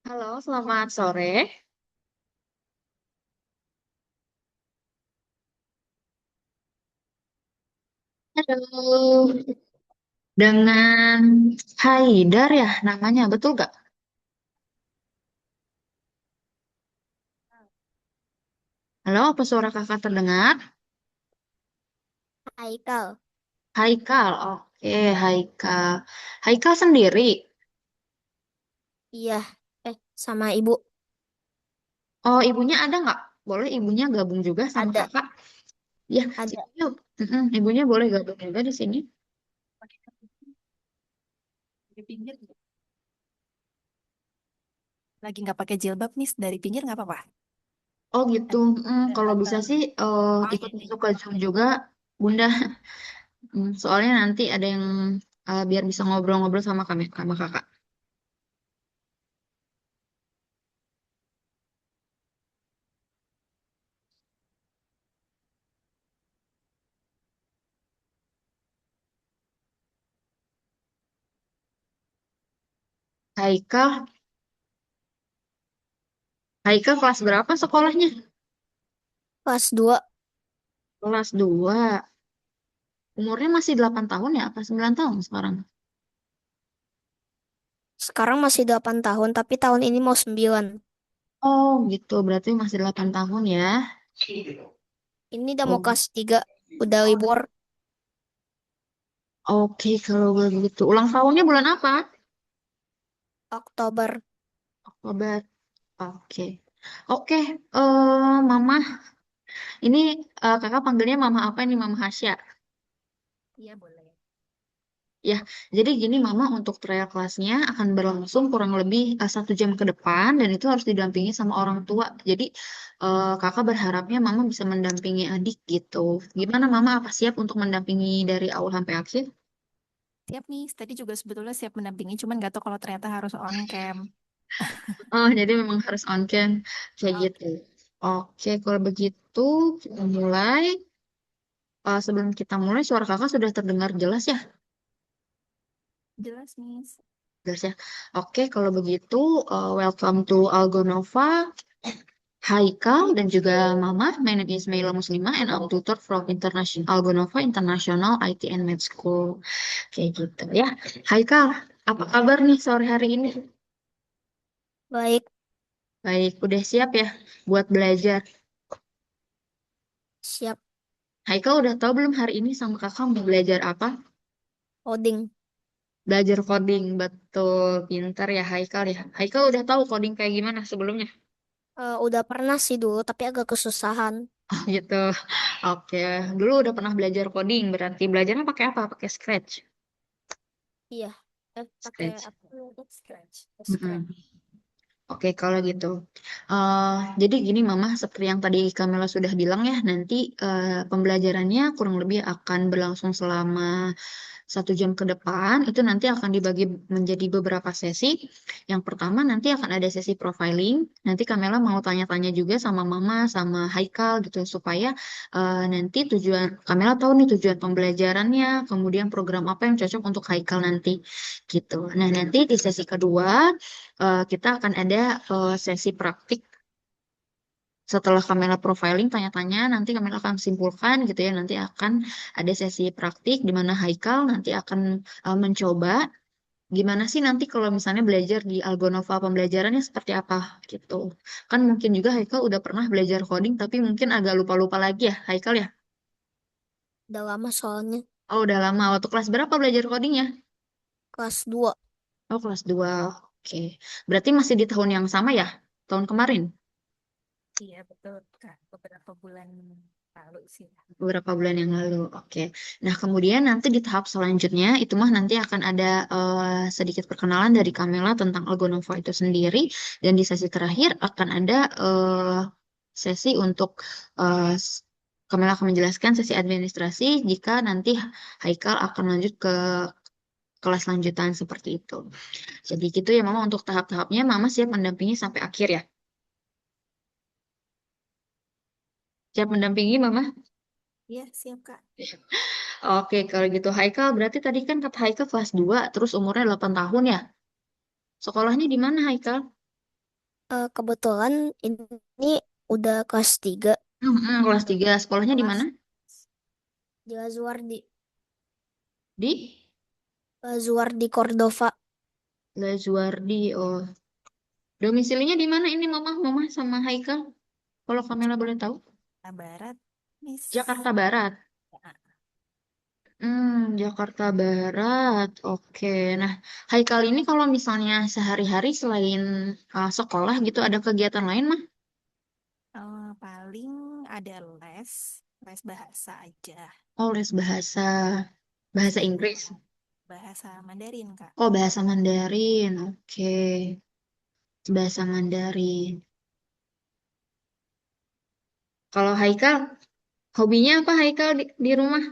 Halo, selamat sore. Halo, dengan Haidar ya namanya, betul gak? Halo, apa suara kakak terdengar? Haikal. Haikal, oke, Haikal. Haikal sendiri. Iya, sama ibu Oh, ibunya ada nggak? Boleh ibunya gabung juga sama ada, kakak? Ya, ada. situ yuk. Ibunya boleh gabung juga di sini. Dari pinggir lagi nggak pakai jilbab nih dari pinggir nggak apa-apa. Oh gitu. Kalau bisa sih Oh ikut iya, iya. masuk ke Zoom juga, Bunda. Soalnya nanti ada yang biar bisa ngobrol-ngobrol sama kami, sama kakak. Haikal, Haikal kelas berapa sekolahnya? Kelas 2. Kelas 2. Umurnya masih 8 tahun ya? Apa 9 tahun sekarang? Sekarang masih 8 tahun, tapi tahun ini mau 9. Oh gitu, berarti masih 8 tahun ya. Ini udah mau Oh, kelas 3, udah libur oke kalau begitu. Ulang tahunnya bulan apa? Oktober. Oktober. Oke. Oke, Mama. Ini kakak panggilnya Mama apa ini? Mama Hasya. Iya boleh. Ya, jadi gini Mama untuk trial kelasnya akan berlangsung kurang lebih 1 jam ke depan dan itu harus didampingi sama orang tua. Jadi kakak berharapnya Mama bisa mendampingi adik gitu. Gimana Mama apa siap untuk mendampingi dari awal sampai akhir? Siap nih, tadi juga sebetulnya siap mendampingi, cuman nggak tahu kalau ternyata harus on cam. Oh, jadi memang harus on cam kayak gitu. Oke, Oke, kalau begitu kita mulai. Sebelum kita mulai, suara kakak sudah terdengar jelas ya? jelas Miss. Jelas ya. Oke, kalau begitu, welcome to Algonova. Haikal dan juga Mama, my name is Maila Muslimah and I'm tutor from International Algonova International IT and Med School. Kayak gitu ya. Haikal, apa kabar nih sore hari ini? Baik, Baik, udah siap ya buat belajar? siap Haikal udah tahu belum hari ini sama kakak mau belajar apa? coding. Belajar coding, betul. Pintar ya Haikal ya. Haikal udah tahu coding kayak gimana sebelumnya? Udah pernah sih dulu, tapi agak kesusahan. Oh gitu. Oke, dulu udah pernah belajar coding, berarti belajarnya pakai apa? Pakai Scratch. Iya, pakai Scratch. apa? Scratch. Mm-mm. Oke, kalau gitu. Eh, jadi gini Mama, seperti yang tadi Kamila sudah bilang ya, nanti pembelajarannya kurang lebih akan berlangsung selama 1 jam ke depan. Itu nanti akan dibagi menjadi beberapa sesi. Yang pertama nanti akan ada sesi profiling. Nanti Kamila mau tanya-tanya juga sama Mama, sama Haikal gitu, supaya nanti tujuan, Kamila tahu nih tujuan pembelajarannya, kemudian program apa yang cocok untuk Haikal nanti gitu. Nah, nanti di sesi kedua kita akan ada sesi praktik setelah Kamela profiling tanya-tanya nanti Kamela akan simpulkan gitu ya nanti akan ada sesi praktik di mana Haikal nanti akan mencoba gimana sih nanti kalau misalnya belajar di Algonova pembelajarannya seperti apa gitu kan mungkin juga Haikal udah pernah belajar coding tapi mungkin agak lupa-lupa lagi ya Haikal ya. Udah lama soalnya. Oh udah lama waktu kelas berapa belajar codingnya? Kelas 2. Oh kelas 2. Oke, berarti masih di tahun yang sama ya, tahun kemarin. Iya betul Kak, beberapa bulan lalu sih. Beberapa bulan yang lalu. Oke. Nah, kemudian nanti di tahap selanjutnya itu mah nanti akan ada sedikit perkenalan dari Kamela tentang Algonova itu sendiri dan di sesi terakhir akan ada sesi untuk Kamela akan menjelaskan sesi administrasi jika nanti Haikal akan lanjut ke kelas lanjutan seperti itu. Jadi gitu ya Mama untuk tahap-tahapnya Mama siap mendampingi sampai akhir ya. Siap mendampingi Mama? Iya siap Kak. Oke, kalau gitu Haikal berarti tadi kan kata Haikal kelas 2, terus umurnya 8 tahun ya. Sekolahnya di mana Haikal? Kebetulan ini udah kelas 3 Kelas 3. Sekolahnya di mana? kelas di Lazuardi. Di Lazuardi Cordova. Lazuardi. Oh, domisilinya di mana ini Mama? Mama sama Haikal? Kalau Kamela boleh tahu? Nah, Barat, Miss. Jakarta Barat. Ya, Jakarta Barat. Oke. Nah, Haikal ini kalau misalnya sehari-hari selain sekolah gitu ada kegiatan lain mah? paling ada les bahasa aja. Oh, les bahasa. Bahasa Sama Inggris. bahasa Mandarin, Kak. Oh, bahasa Mandarin. Oke. Bahasa Mandarin. Kalau Haikal, hobinya apa Haikal di rumah?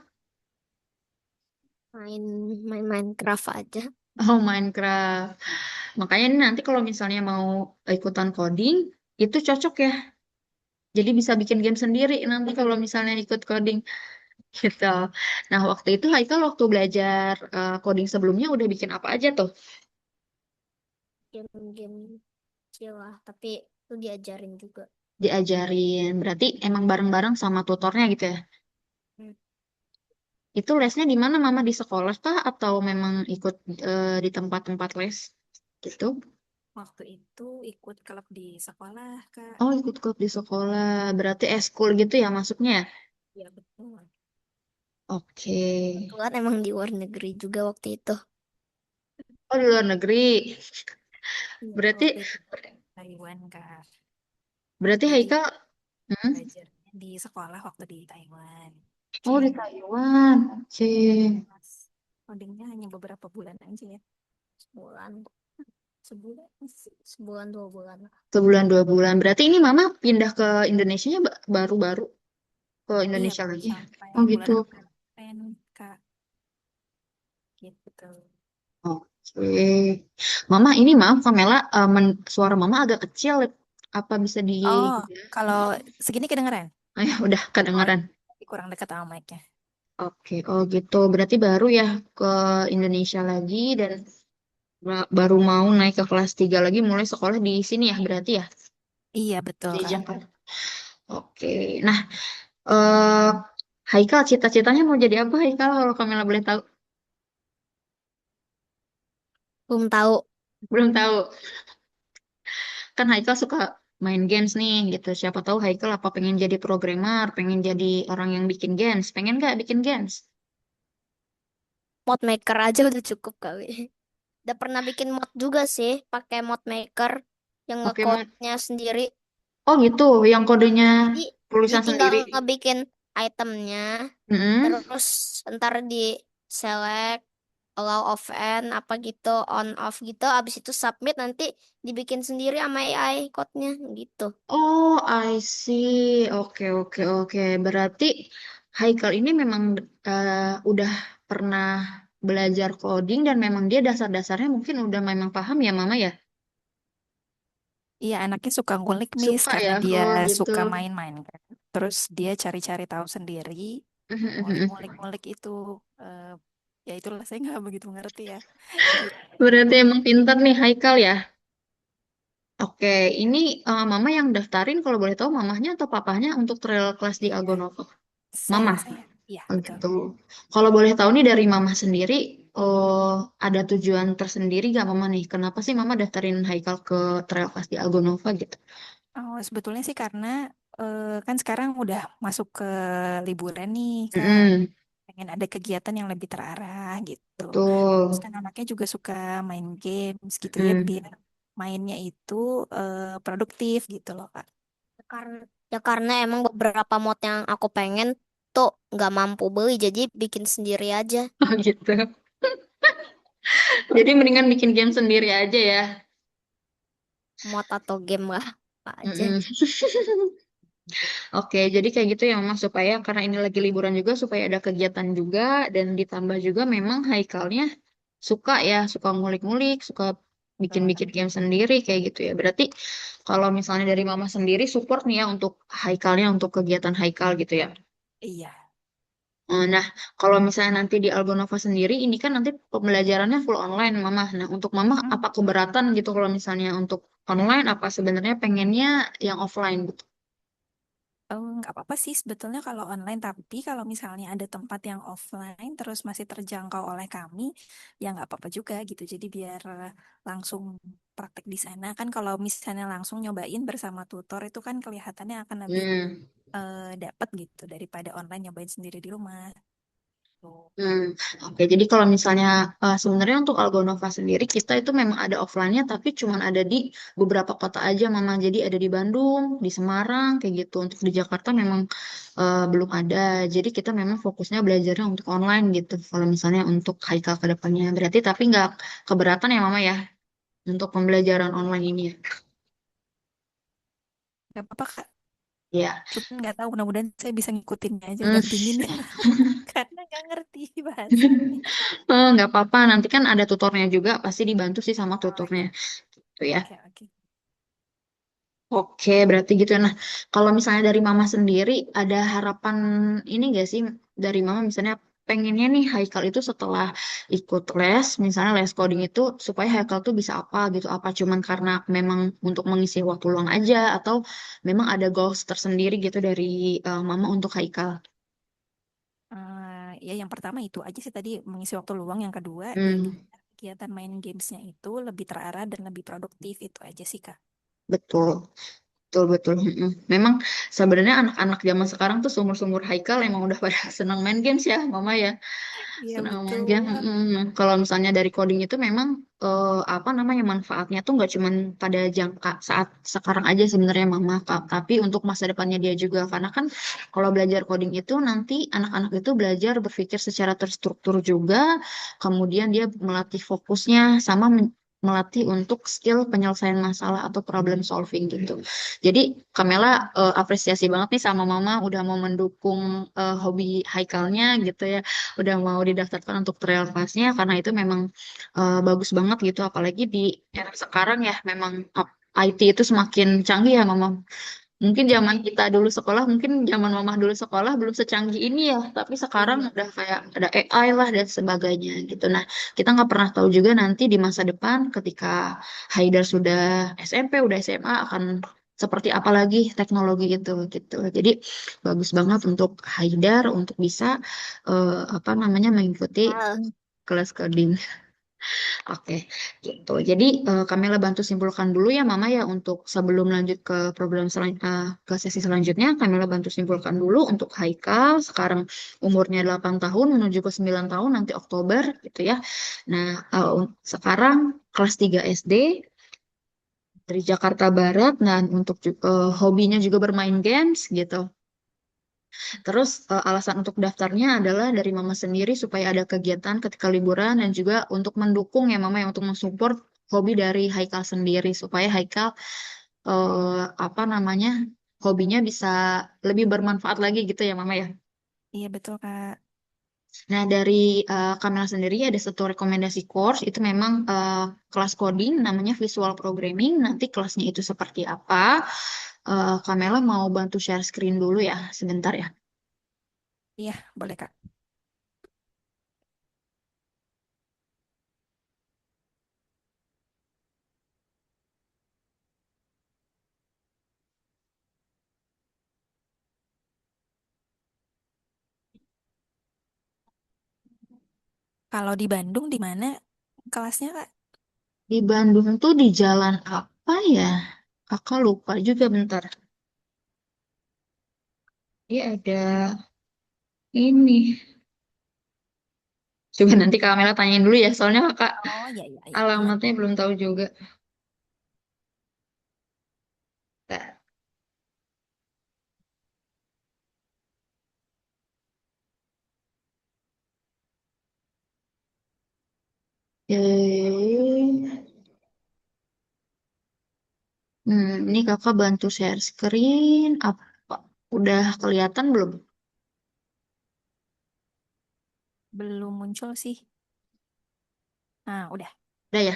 Main main Minecraft aja. Oh, Minecraft. Makanya ini nanti kalau misalnya mau ikutan coding, itu cocok ya. Jadi bisa bikin game sendiri nanti kalau misalnya ikut coding gitu. Nah, waktu itu Haikal waktu belajar coding sebelumnya udah bikin apa aja tuh? Game-game kecil lah, tapi itu diajarin juga. Diajarin. Berarti emang bareng-bareng sama tutornya gitu ya? Hmm. Itu lesnya di mana Mama di sekolah kah atau memang ikut di tempat-tempat les gitu? Waktu itu ikut klub di sekolah, Kak. Oh, ikut klub di sekolah. Berarti eskul gitu ya masuknya ya? Ya, betul. Oke. Kebetulan emang di luar negeri juga waktu itu. Oh, di luar negeri. Iya, Berarti waktu itu Taiwan, Kak. berarti Jadi Haikal belajar di sekolah waktu di Taiwan. oh di Cie, Taiwan. Oke. pas codingnya hanya beberapa bulan aja ya. Sebulan, sebulan 2 bulan. Sebulan 2 bulan. Berarti ini Mama pindah ke Indonesia baru-baru ke Iya, Indonesia baru lagi. sampai Oh gitu. bulan April kemarin, Kak. Gitu. Oke. Mama ini maaf Kamela, suara Mama agak kecil. Apa bisa di... Oh, kalau segini kedengeran? Oh ya, udah Oh, kedengaran. kurang dekat sama mic-nya. Oke, oh gitu. Berarti baru ya ke Indonesia lagi dan baru mau naik ke kelas 3 lagi mulai sekolah di sini ya berarti ya Iya, betul, di Kak. Jakarta. Oke. Nah, eh Haikal cita-citanya mau jadi apa Haikal kalau Kamela boleh tahu? Belum tahu. Belum tahu. Kan Haikal suka main games nih gitu. Siapa tahu Haikal apa pengen jadi programmer, pengen jadi orang yang bikin games. Pengen nggak bikin games? Mod maker aja udah cukup kali. Udah pernah bikin mod juga sih, pakai mod maker yang Oke, mau. nge-code-nya sendiri. Oh gitu, yang kodenya Jadi dia tulisan tinggal sendiri. ngebikin itemnya, Mm-mm. terus ntar di select, allow offend, apa gitu, on off gitu. Abis itu submit nanti dibikin sendiri sama AI code-nya gitu. Oh, I see. Oke, oke, oke. Berarti Haikal ini memang udah pernah belajar coding dan memang dia dasar-dasarnya mungkin udah memang paham ya, Mama ya? Iya, anaknya suka ngulik, Miss, Suka karena ya? dia Oh, gitu. suka main-main kan. Terus dia cari-cari tahu sendiri, ngulik-ngulik itu. eh, ya itulah, saya nggak begitu ngerti ya. Berarti Gitu. emang pintar nih Haikal ya? Oke, ini Mama yang daftarin kalau boleh tahu mamahnya atau papahnya untuk trial kelas di Iya, Algonovo? Mama. saya. Iya, Oh betul. gitu. Kalau boleh tahu nih dari Mama sendiri, oh ada tujuan tersendiri gak Mama nih? Kenapa sih Mama daftarin Haikal ke trial kelas di Algonova gitu? Oh, sebetulnya sih karena kan sekarang udah masuk ke liburan nih, Kak. Mm-mm, Pengen ada kegiatan yang lebih terarah gitu. Terus betul. kan anaknya juga suka main games gitu ya, Mm. biar mainnya itu produktif gitu loh, Kak. Karena karena emang beberapa mod yang aku pengen tuh nggak mampu beli, jadi bikin sendiri aja. Oh gitu. Jadi mendingan bikin game sendiri aja ya. Mod atau game lah apa aja. Mm-mm. Oke, jadi kayak gitu ya Mama supaya karena ini lagi liburan juga supaya ada kegiatan juga dan ditambah juga memang Haikalnya suka ya, suka ngulik-ngulik, suka Betul. bikin-bikin game sendiri kayak gitu ya. Berarti kalau misalnya dari Mama sendiri support nih ya untuk Haikalnya untuk kegiatan Haikal gitu ya. Iya. Nah, kalau misalnya nanti di Algonova sendiri ini kan nanti pembelajarannya full online Mama. Nah, untuk Mama Mm. apa keberatan gitu kalau misalnya untuk online apa sebenarnya pengennya yang offline gitu? Nggak apa-apa sih sebetulnya kalau online, tapi kalau misalnya ada tempat yang offline terus masih terjangkau oleh kami, ya nggak apa-apa juga gitu. Jadi biar langsung praktek di sana kan, kalau misalnya langsung nyobain bersama tutor itu kan kelihatannya akan lebih Hmm. dapat gitu daripada online nyobain sendiri di rumah. Tuh. Hmm, oke. Jadi kalau misalnya sebenarnya untuk Algonova sendiri kita itu memang ada offline-nya, tapi cuman ada di beberapa kota aja, Mama. Jadi ada di Bandung, di Semarang, kayak gitu. Untuk di Jakarta memang belum ada. Jadi kita memang fokusnya belajarnya untuk online gitu. Kalau misalnya untuk Haikal ke depannya, berarti tapi nggak keberatan ya, Mama ya, untuk pembelajaran online ini. Ya. Nggak apa-apa Kak, Ya. cuman nggak tahu, mudah-mudahan saya bisa ngikutinnya aja, Hmm. dampingin ya. Karena nggak ngerti bahasanya. Nggak apa-apa. Nanti kan ada tutornya juga, pasti dibantu sih sama Oh tutornya. iya, Gitu ya. oke oke. Oke, berarti gitu ya. Nah, kalau misalnya dari Mama sendiri, ada harapan ini gak sih dari Mama misalnya pengennya nih Haikal itu setelah ikut les, misalnya les coding itu supaya Haikal tuh bisa apa gitu? Apa cuman karena memang untuk mengisi waktu luang aja atau memang ada goals tersendiri gitu dari Mama untuk Haikal? Ya yang pertama itu aja sih tadi, mengisi waktu luang. Yang kedua ya Hmm, gimana kegiatan main gamesnya itu lebih terarah dan lebih produktif, itu aja sih Kak. betul. Betul, betul. Mm-mm. Memang sebenarnya anak-anak zaman sekarang tuh sumur-sumur Haikal emang udah pada senang main games ya, Mama ya. Iya Senang main betul. game. Kalau misalnya dari coding itu memang apa namanya manfaatnya tuh nggak cuman pada jangka saat sekarang aja sebenarnya Mama, tapi untuk masa depannya dia juga. Karena kan kalau belajar coding itu nanti anak-anak itu belajar berpikir secara terstruktur juga, kemudian dia melatih fokusnya sama melatih untuk skill penyelesaian masalah atau problem solving gitu. Jadi Kamela apresiasi banget nih sama Mama udah mau mendukung hobi Haikalnya gitu ya, udah mau didaftarkan untuk trial class-nya karena itu memang bagus banget gitu apalagi di era sekarang ya memang IT itu semakin canggih ya Mama. Mungkin zaman kita dulu sekolah, mungkin zaman Mama dulu sekolah belum secanggih ini ya, tapi sekarang Iya. udah kayak ada AI lah dan sebagainya gitu. Nah, kita nggak pernah tahu juga nanti di masa depan ketika Haidar sudah SMP, udah SMA akan seperti apa lagi teknologi itu gitu. Jadi bagus banget untuk Haidar untuk bisa apa namanya mengikuti Ah, kelas coding. Oke, gitu. Jadi Kamela bantu simpulkan dulu ya Mama ya untuk sebelum lanjut ke ke sesi selanjutnya, Kamela bantu simpulkan dulu untuk Haikal sekarang umurnya 8 tahun menuju ke 9 tahun nanti Oktober gitu ya. Nah, sekarang kelas 3 SD dari Jakarta Barat. Nah, untuk hobinya juga bermain games gitu. Terus alasan untuk daftarnya adalah dari Mama sendiri supaya ada kegiatan ketika liburan dan juga untuk mendukung ya Mama ya untuk mensupport hobi dari Haikal sendiri supaya Haikal apa namanya hobinya bisa lebih bermanfaat lagi gitu ya Mama ya. Iya betul Kak. Nah dari Kamela sendiri ada satu rekomendasi course itu memang kelas coding namanya Visual Programming. Nanti kelasnya itu seperti apa? Kamela mau bantu share screen dulu ya sebentar ya. Iya boleh Kak. Kalau di Bandung di mana kelasnya Kak? Di Bandung tuh di jalan apa ya? Kakak lupa juga bentar. Dia ada ini. Coba nanti Kak Mela tanyain dulu ya, soalnya kakak Oh iya iya iya iya. alamatnya belum tahu juga. Bentar. Eh, ini kakak bantu share screen. Apa? Udah kelihatan belum? Belum muncul sih. Nah udah. Udah ya?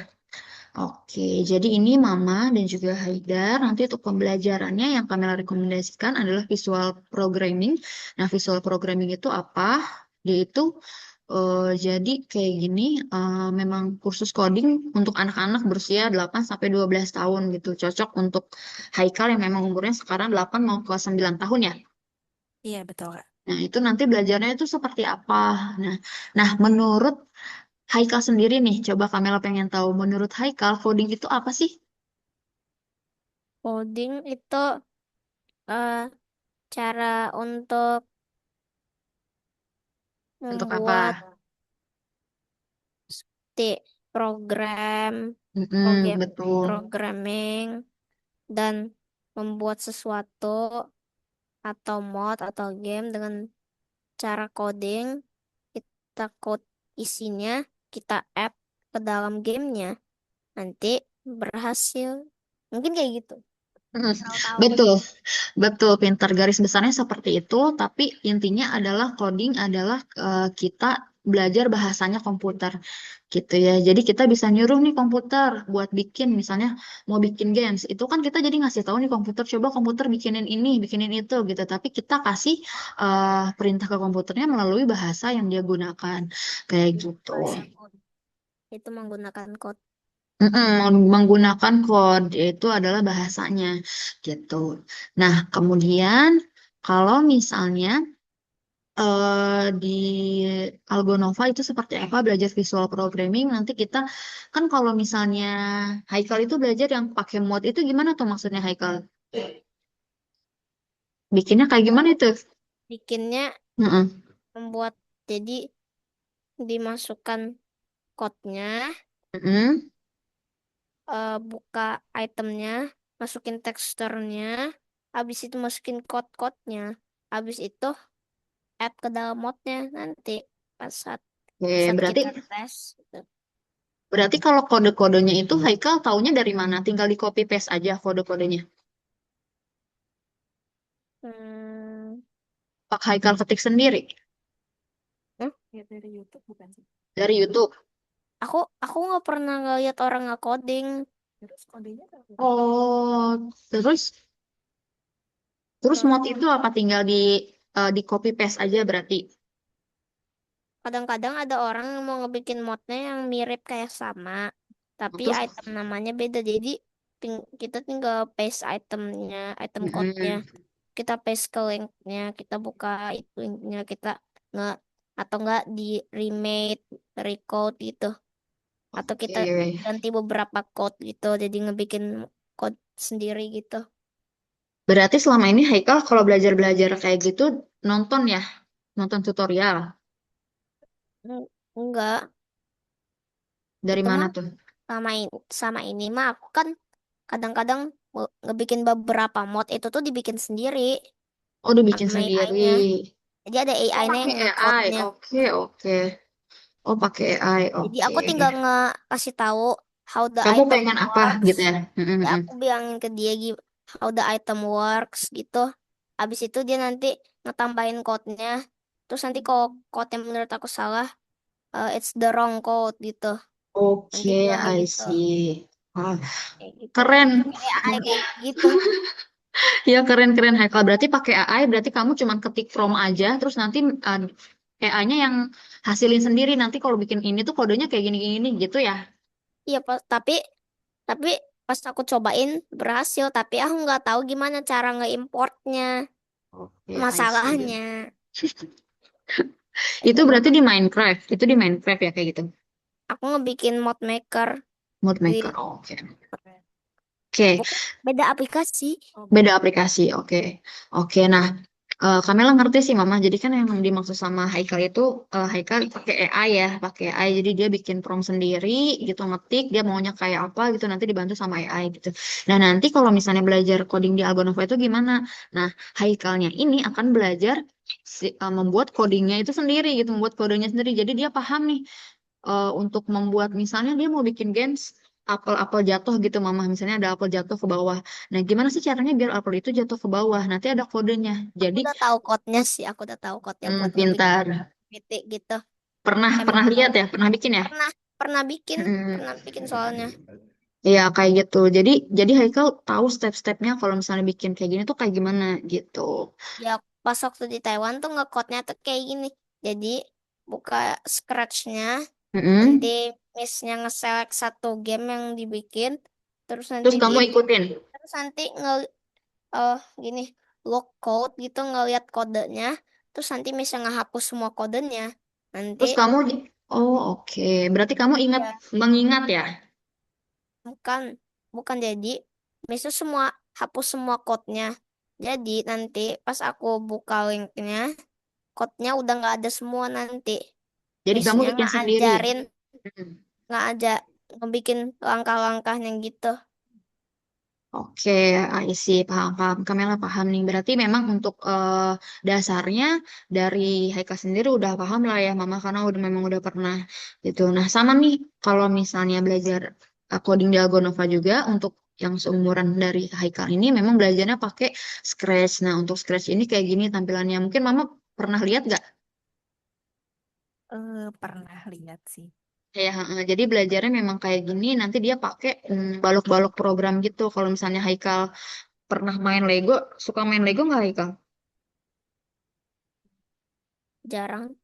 Oke, jadi ini Mama dan juga Haidar. Nanti untuk pembelajarannya yang kami rekomendasikan adalah visual programming. Nah, visual programming itu apa? Dia itu Jadi kayak gini, memang kursus coding untuk anak-anak berusia 8 sampai 12 tahun gitu. Cocok untuk Haikal yang memang umurnya sekarang 8 mau ke 9 tahun ya. Iya, betul, Kak. Nah, itu nanti belajarnya itu seperti apa. Nah, nah, menurut Haikal sendiri nih, coba Kamela pengen tahu, menurut Haikal coding itu apa sih? Coding itu eh, cara untuk Untuk membuat apa? di program, Mm-mm, program, betul. programming dan membuat sesuatu atau mod atau game dengan cara coding. Kita code isinya, kita add ke dalam gamenya, nanti berhasil. Mungkin kayak gitu. Mm, Tahu-tahu. betul, betul. Pintar garis besarnya seperti itu, tapi intinya adalah coding adalah kita belajar bahasanya komputer, gitu ya. Jadi kita bisa nyuruh nih komputer buat bikin, misalnya mau bikin games, itu kan kita jadi ngasih tahu nih komputer, coba komputer bikinin ini, bikinin itu, gitu. Tapi kita kasih perintah ke komputernya melalui bahasa yang dia gunakan, kayak gitu. Bahasa code itu menggunakan code. Mm-mm, menggunakan code itu adalah bahasanya gitu. Nah, kemudian kalau misalnya di Algonova itu seperti apa belajar visual programming, nanti kita kan kalau misalnya Haikal itu belajar yang pakai mod itu gimana tuh maksudnya Haikal? Bikinnya kayak gimana itu? Bikinnya Mm-mm. membuat jadi dimasukkan code-nya, Mm-mm. buka itemnya, masukin teksturnya, habis itu masukin code-code-nya, habis itu add ke dalam modnya nanti pas saat Oke, berarti kita tes gitu. berarti kalau kode-kodenya itu Haikal taunya dari mana? Tinggal di copy paste aja kode-kodenya. Hmm, Pak Haikal ketik sendiri hmm? Ya, dari YouTube bukan sih? dari YouTube. Aku nggak pernah ngeliat orang nge-coding. Terus kodenya tahu. Oh, terus Nah, mod itu apa tinggal di copy paste aja berarti. kadang-kadang ada orang yang mau ngebikin modnya yang mirip kayak sama, tapi Terus, item namanya beda. Jadi kita tinggal paste itemnya, item code-nya. mm-mm. Kita paste ke linknya, kita buka itu linknya, kita nge atau enggak di remake, recode gitu. Atau kita Oke. ganti beberapa code gitu, jadi ngebikin code sendiri gitu. Berarti selama ini Haikal kalau belajar-belajar kayak gitu nonton ya, nonton tutorial. Enggak, Dari itu mana mah tuh? sama ini mah aku kan kadang-kadang ngebikin beberapa mod itu tuh dibikin sendiri Oh, udah bikin sama sendiri. AI-nya. Jadi ada Oh, AI-nya pakai yang AI. nge-code-nya. Oke, oke. Oh, pakai AI. Jadi Oke. aku tinggal nge-kasih tahu how the Kamu item pengen apa works. gitu ya? Ya Mm-mm. aku bilangin ke dia how the item works gitu. Habis itu dia nanti ngetambahin code-nya. Terus nanti kalau code yang menurut aku salah, it's the wrong code gitu. Nanti Oke, bilangnya I gitu. see. Wah, Kayak gitu. keren. Pakai AI kayak gitu. Ya keren-keren Haikal. Berarti pakai AI, berarti kamu cuma ketik prompt aja, terus nanti AI-nya yang hasilin sendiri. Nanti kalau bikin ini tuh kodenya kayak gini-gini gitu ya. Iya, tapi pas aku cobain berhasil, tapi aku nggak tahu gimana cara ngeimportnya. Oke, I see. Masalahnya Itu itu berarti mah di Minecraft. Itu di Minecraft ya kayak gitu. aku ngebikin mod maker Mod di Maker. Oke. Oke, bukan beda aplikasi. Oh, beda aplikasi. Oke. Oke, nah Kamela ngerti sih Mama. Jadi kan yang dimaksud sama Haikal itu Haikal pakai AI ya, pakai AI. Jadi dia bikin prompt sendiri gitu ngetik dia maunya kayak apa gitu nanti dibantu sama AI gitu. Nah, nanti kalau misalnya belajar coding di Algonova itu gimana? Nah, Haikalnya ini akan belajar membuat codingnya itu sendiri gitu, membuat kodenya sendiri. Jadi dia paham nih untuk membuat misalnya dia mau bikin games apel-apel jatuh gitu Mama misalnya ada apel jatuh ke bawah nah gimana sih caranya biar apel itu jatuh ke bawah nanti ada kodenya Aku jadi udah tahu code-nya sih, aku udah tahu code-nya buat ngebikin pintar titik gitu. pernah Emang pernah lihat ya pernah bikin ya pernah pernah bikin, Mm, pernah bikin soalnya. ya kayak gitu jadi Haikal tahu step-stepnya kalau misalnya bikin kayak gini tuh kayak gimana gitu Ya pas waktu di Taiwan tuh nge-code-nya tuh kayak gini. Jadi buka Scratch-nya, nanti Mm-mm. Miss-nya nge-select satu game yang dibikin, terus nanti Terus kamu ikutin. terus nanti eh gini log code gitu ngeliat kodenya, terus nanti Miss yang ngehapus semua kodenya. Nanti Terus kamu, oh oke. Berarti kamu ingat, ya mengingat ya? bukan bukan jadi Miss tuh semua hapus semua code-nya. Jadi nanti pas aku buka linknya, code-nya udah nggak ada semua nanti. Jadi kamu Miss-nya bikin sendiri. ngajarin, Mm. nggak aja ngebikin langkah-langkahnya gitu. Oke, I see, paham, paham. Kamela paham nih. Berarti memang untuk dasarnya dari Haika sendiri udah paham lah ya, Mama, karena memang udah pernah gitu. Nah, sama nih, kalau misalnya belajar coding di Algonova juga untuk yang seumuran dari Haikal ini memang belajarnya pakai Scratch. Nah, untuk Scratch ini kayak gini tampilannya. Mungkin Mama pernah lihat nggak? Pernah lihat sih. Ya, jadi belajarnya memang kayak gini. Nanti dia pakai balok-balok program gitu. Kalau misalnya Haikal pernah main Lego, suka main Lego nggak Haikal? Jarang.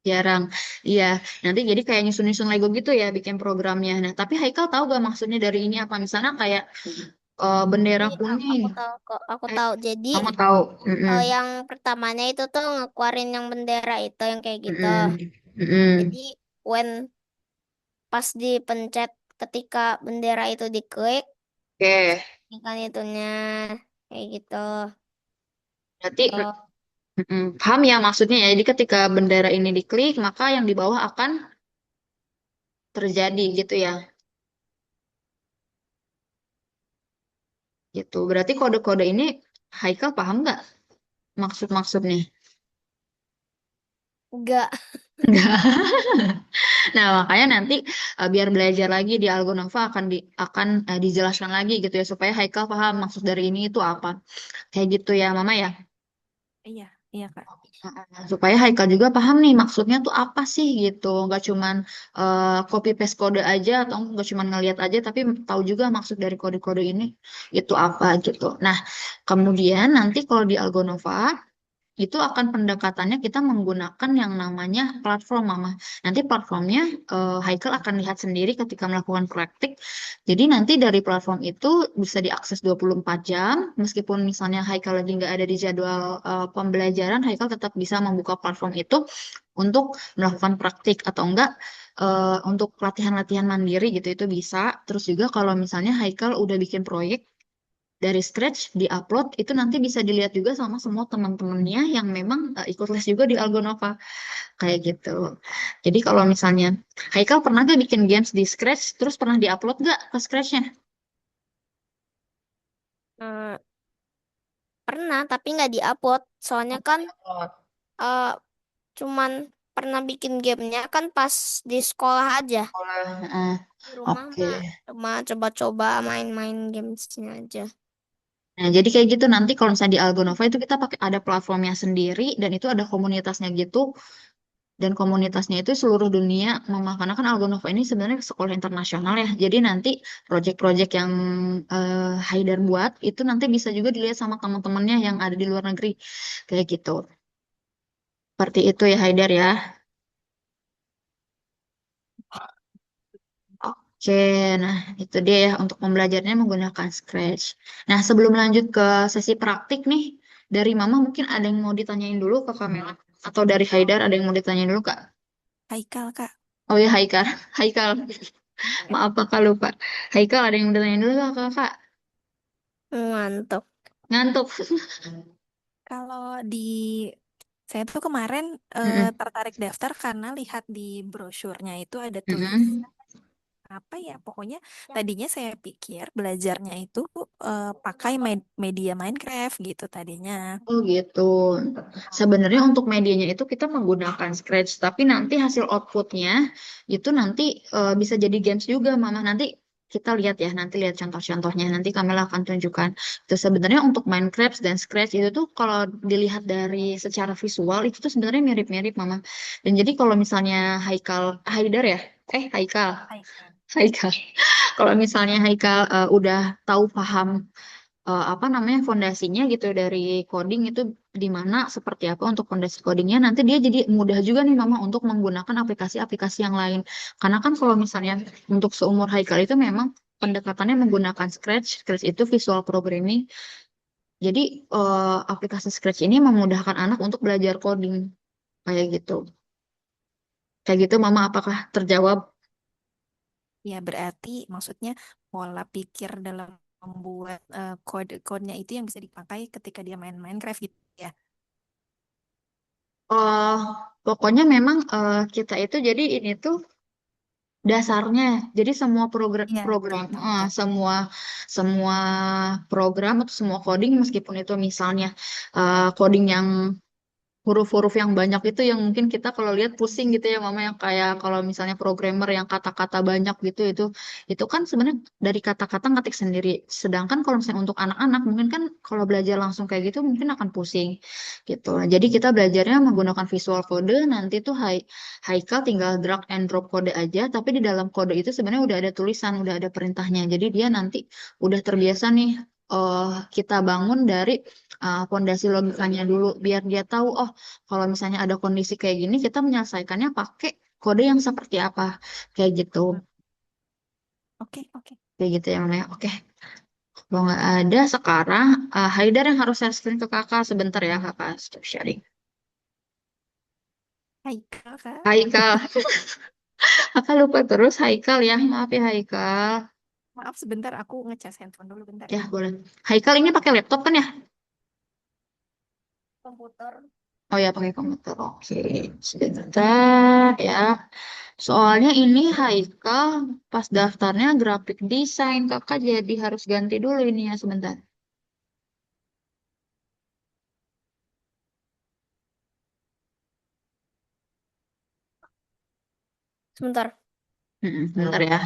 Jarang. Iya, nanti jadi kayak nyusun-nyusun Lego gitu ya, bikin programnya. Nah, tapi Haikal tahu gak maksudnya dari ini apa? Misalnya kayak bendera Jadi kuning. aku tahu kok, aku Eh, tahu. Jadi kamu tahu? Mm-mm. yang pertamanya itu tuh ngeluarin yang bendera itu yang kayak gitu. Mm-mm. Mm-mm. Jadi when pas dipencet ketika bendera itu diklik, Oke, ini kan itunya kayak gitu. berarti Tuh. paham ya maksudnya ya. Jadi ketika bendera ini diklik, maka yang di bawah akan terjadi gitu ya. Gitu. Berarti kode-kode ini Haikal paham nggak maksud-maksudnya? Enggak. Nah, makanya nanti biar belajar lagi di Algonova akan dijelaskan lagi gitu ya supaya Haikal paham maksud dari ini itu apa. Kayak gitu ya, Mama ya. Iya, iya Kak. Supaya Haikal juga paham nih maksudnya tuh apa sih gitu. Nggak cuman copy paste kode aja atau nggak cuman ngeliat aja tapi tahu juga maksud dari kode-kode ini itu apa gitu. Nah, kemudian nanti kalau di Algonova itu akan pendekatannya kita menggunakan yang namanya platform, Mama. Nanti platformnya Haikal akan lihat sendiri ketika melakukan praktik. Jadi nanti dari platform itu bisa diakses 24 jam, meskipun misalnya Haikal lagi nggak ada di jadwal pembelajaran, Haikal tetap bisa membuka platform itu untuk melakukan praktik atau enggak untuk latihan-latihan mandiri gitu itu bisa. Terus juga kalau misalnya Haikal udah bikin proyek dari scratch di-upload itu nanti bisa dilihat juga sama semua teman-temannya yang memang ikut les juga di Algonova kayak gitu. Jadi kalau misalnya Haikal pernah gak bikin games di scratch terus pernah di-upload gak ke scratchnya? Eh, pernah tapi nggak diupload. Soalnya kan Di-upload. eh, cuman pernah bikin gamenya kan pas di sekolah aja. Eh, Di rumah Oke. mah cuma coba-coba main-main gamesnya aja. Nah, jadi kayak gitu nanti kalau misalnya di Algonova itu kita pakai ada platformnya sendiri dan itu ada komunitasnya gitu dan komunitasnya itu seluruh dunia karena kan Algonova ini sebenarnya sekolah internasional ya. Jadi nanti proyek-proyek yang Haidar buat itu nanti bisa juga dilihat sama teman-temannya yang ada di luar negeri kayak gitu. Seperti itu ya Haidar ya. Oke, nah itu dia ya untuk pembelajarannya menggunakan Scratch. Nah sebelum lanjut ke sesi praktik nih, dari Mama mungkin ada yang mau ditanyain dulu ke Kamela atau dari Haidar ada yang mau ditanyain dulu Kak? Haikal Kak. Oh ya Haikal, Haikal. Ya. Maaf kakak lupa. Haikal ada yang mau ditanyain dulu gak kakak? Mantap. Ngantuk. Kalau di saya tuh kemarin Mm-mm. tertarik daftar karena lihat di brosurnya itu ada tulis Mm-mm. apa ya, pokoknya tadinya saya pikir belajarnya itu pakai media Minecraft gitu tadinya. Oh gitu. Sebenarnya untuk medianya itu kita menggunakan Scratch, tapi nanti hasil outputnya itu nanti bisa jadi games juga, Mama. Nanti kita lihat ya, nanti lihat contoh-contohnya. Nanti Kamila akan tunjukkan. Itu sebenarnya untuk Minecraft dan Scratch itu tuh kalau dilihat dari secara visual itu tuh sebenarnya mirip-mirip, Mama. Dan jadi kalau misalnya Haidar ya, Haikal, Haikal. Haikal. Kalau misalnya Haikal udah tahu paham apa namanya fondasinya gitu dari coding itu di mana seperti apa untuk fondasi codingnya nanti dia jadi mudah juga nih Mama untuk menggunakan aplikasi-aplikasi yang lain karena kan kalau misalnya untuk seumur Haikal itu memang pendekatannya menggunakan Scratch. Scratch itu visual programming. Jadi aplikasi Scratch ini memudahkan anak untuk belajar coding kayak gitu. Kayak gitu Mama apakah terjawab? Ya, berarti maksudnya pola pikir dalam membuat kode-kodenya itu yang bisa dipakai ketika dia main Minecraft gitu ya. eh Pokoknya memang kita itu jadi ini tuh dasarnya. Jadi semua program Iya, betul, program betul, betul. semua semua program atau semua coding meskipun itu misalnya coding yang huruf-huruf yang banyak itu yang mungkin kita kalau lihat pusing gitu ya Mama yang kayak kalau misalnya programmer yang kata-kata banyak gitu itu kan sebenarnya dari kata-kata ngetik sendiri. Sedangkan kalau misalnya untuk anak-anak mungkin kan kalau belajar langsung kayak gitu mungkin akan pusing gitu. Jadi kita belajarnya menggunakan visual code nanti tuh Haikal tinggal drag and drop kode aja tapi di dalam kode itu sebenarnya udah ada tulisan, udah ada perintahnya. Jadi dia nanti udah terbiasa nih eh kita bangun dari fondasi logikanya dulu biar dia tahu oh kalau misalnya ada kondisi kayak gini, kita menyelesaikannya pakai kode yang seperti apa. Kayak gitu. Hmm. Oke, oke. Kayak gitu ya, Mama. Oke. Kalau nggak ada sekarang, Haidar yang harus share screen ke kakak sebentar ya, kakak stop sharing. Hai, Kak. Haikal. Kakak lupa terus Haikal ya. Maaf ya, Haikal. Maaf sebentar, aku ngecas handphone dulu bentar Ya, ya. boleh. Haikal ini pakai laptop kan ya? Komputer. Oh ya, pakai komputer. Oke. Sebentar ya. Soalnya ini Haikal pas daftarnya grafik desain. Kakak jadi harus ganti dulu ini ya sebentar. Sebentar. Bentar ya.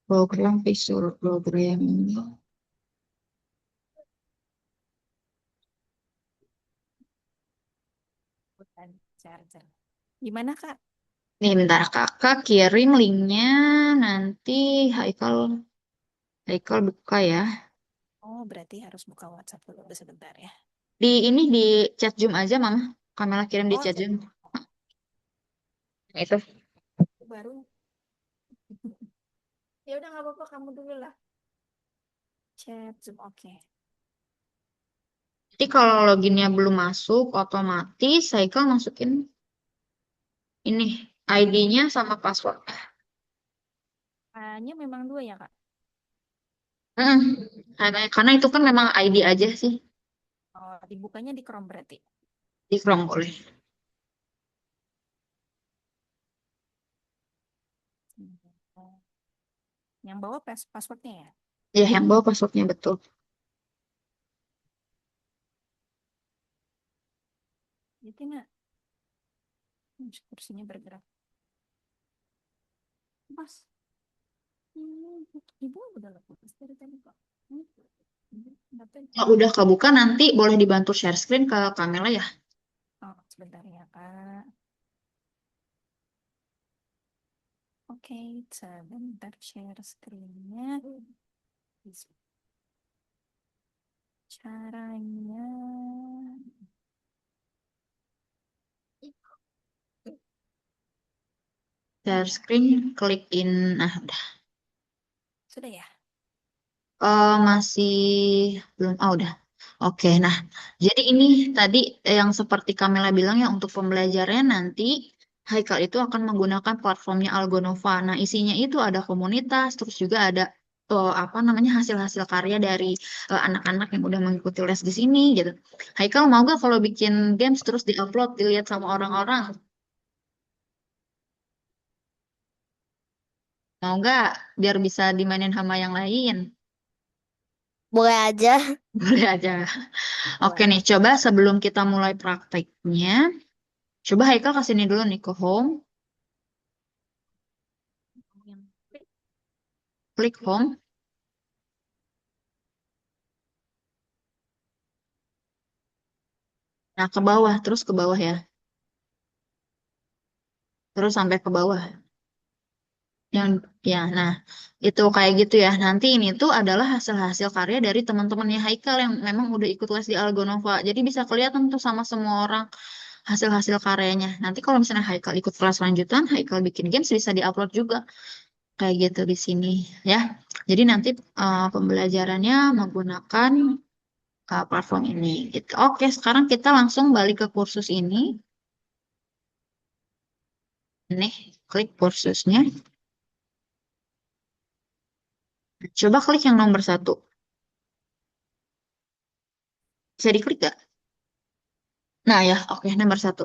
Program visual programming. Bukan charger. Gimana, Kak? Nih bentar kakak kirim linknya nanti Haikal Haikal buka ya. Oh, berarti harus buka WhatsApp dulu sebentar ya. Di ini di chat Zoom aja Mama. Kamera kirim di Oh, chat Zoom. Nah, itu. baru. Ya udah nggak apa-apa, kamu dulu lah. Chat Zoom, oke. Jadi kalau loginnya belum masuk otomatis Haikal masukin ini ID-nya sama password. Hanya memang dua ya, Kak? Hmm, karena itu kan memang ID aja sih Oh, dibukanya di Chrome berarti. di Chrome boleh. Yang bawah passwordnya ya? Ya yang bawa passwordnya betul. Jadi nak, kursinya bergerak. Mas, ibu udah lepas dari tadi kok. Dapat. Kalau udah kebuka nanti boleh dibantu share screen ke Kamela ya. Oh, sebentar ya, Kak. Oke, sebentar share screen-nya. Caranya. Share screen, klik in. Nah, Sudah ya? masih belum. Oh, udah. Oke, nah, jadi ini tadi yang seperti Kamela bilang ya untuk pembelajarannya nanti Haikal itu akan menggunakan platformnya Algonova. Nah, isinya itu ada komunitas, terus juga ada apa namanya hasil-hasil karya dari anak-anak yang udah mengikuti les di sini gitu. Haikal mau gak kalau bikin games terus diupload dilihat sama orang-orang? Mau gak biar bisa dimainin sama yang lain? Boleh aja. Boleh aja. Oke Boleh. nih, coba sebelum kita mulai prakteknya, coba Haikal kasih ini dulu nih ke home, klik home. Nah, ke bawah, terus ke bawah ya. Terus sampai ke bawah. Yang ya, nah itu kayak gitu ya. Nanti ini tuh adalah hasil-hasil karya dari teman-temannya Haikal yang memang udah ikut les di Algonova. Jadi bisa kelihatan tuh sama semua orang hasil-hasil karyanya. Nanti kalau misalnya Haikal ikut kelas lanjutan, Haikal bikin games bisa diupload juga kayak gitu di sini ya. Jadi nanti pembelajarannya menggunakan platform ini gitu. Oke, sekarang kita langsung balik ke kursus ini. Nih, klik kursusnya. Coba klik yang nomor satu. Bisa diklik gak? Nah ya, oke, nomor satu.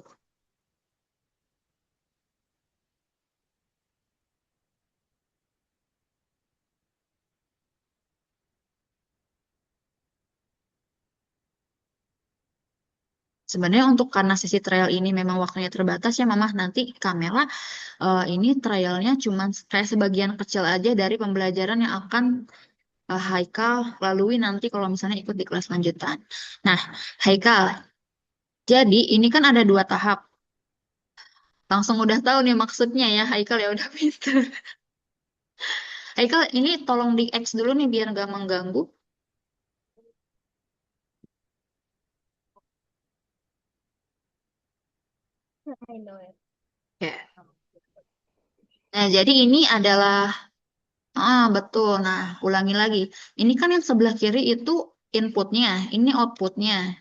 Sebenarnya untuk karena sesi trial ini memang waktunya terbatas ya, Mama. Nanti Kamela ini trialnya cuma kayak sebagian kecil aja dari pembelajaran yang akan Haikal lalui nanti kalau misalnya ikut di kelas lanjutan. Nah, Haikal, jadi ini kan ada dua tahap. Langsung udah tahu nih maksudnya ya, Haikal ya udah pinter. Haikal, ini tolong di X dulu nih biar nggak mengganggu. I know it. Ya. Nah, jadi ini adalah betul. Nah, ulangi lagi. Ini kan yang sebelah kiri itu inputnya, ini outputnya.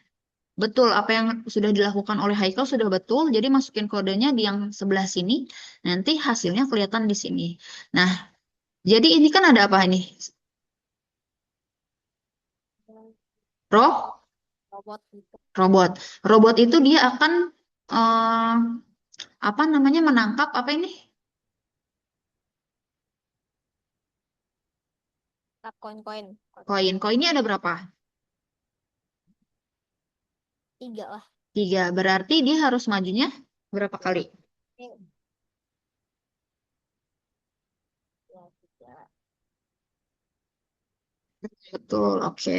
Betul, apa yang sudah dilakukan oleh Haikal sudah betul. Jadi masukin kodenya di yang sebelah sini. Nanti hasilnya kelihatan di sini. Nah, jadi ini kan ada apa ini? Roh, Robot gitu. robot. Robot itu dia akan eh, apa namanya menangkap apa ini? Tap koin-koin. Koin. Koinnya ada berapa? Tiga lah. Tiga. Berarti dia harus majunya berapa kali? Ini ya, tiga. Betul, oke.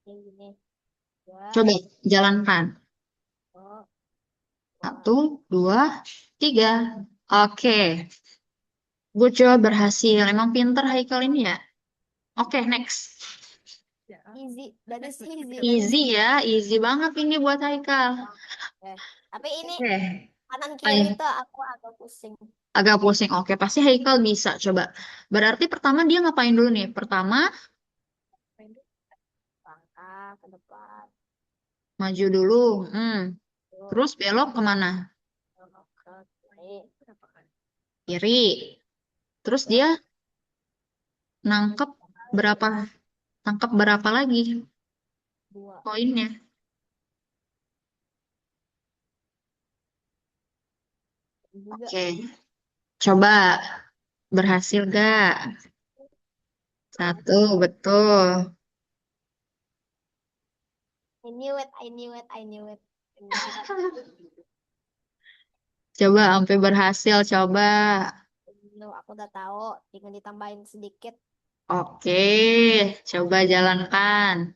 Ini gini. Dua. Coba jalankan. Oh, dua. Satu, dua, tiga. Oke. Gue coba berhasil. Emang pinter Haikal ini ya. Oke, next. Easy. That is easy. Easy ya, easy banget ini buat Haikal. Eh, tapi ini Oke. kanan Ayo, kiri tuh aku agak pusing. agak pusing. Oke, pasti Haikal bisa. Coba. Berarti pertama dia ngapain dulu nih? Pertama, Langkah ke depan. maju dulu. Hmm. Tuh, Terus belok kemana? ke kiri. Kiri. Terus Ya, dia nangkep berapa? Tangkap berapa lagi dua. poinnya? Juga. Oke. Coba. Berhasil gak? Satu, betul. I knew it, I knew it, I knew it. I knew it. Coba sampai berhasil, coba. Lu, aku udah tahu, tinggal ditambahin sedikit. Oke, coba jalankan.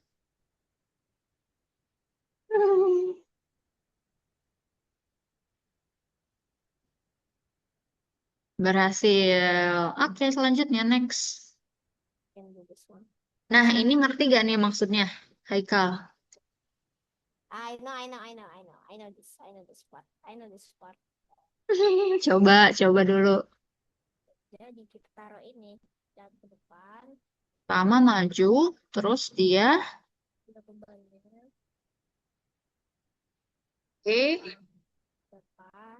Berhasil. Oke, selanjutnya next. Can do this one. Nah, ini ngerti gak nih maksudnya? Haikal. I know, I know, I know, I know, I know this part, I know this part. Coba dulu. Jadi kita taruh ini dan ke depan, Pertama maju, terus dia. kita kembali Oke. ke depan.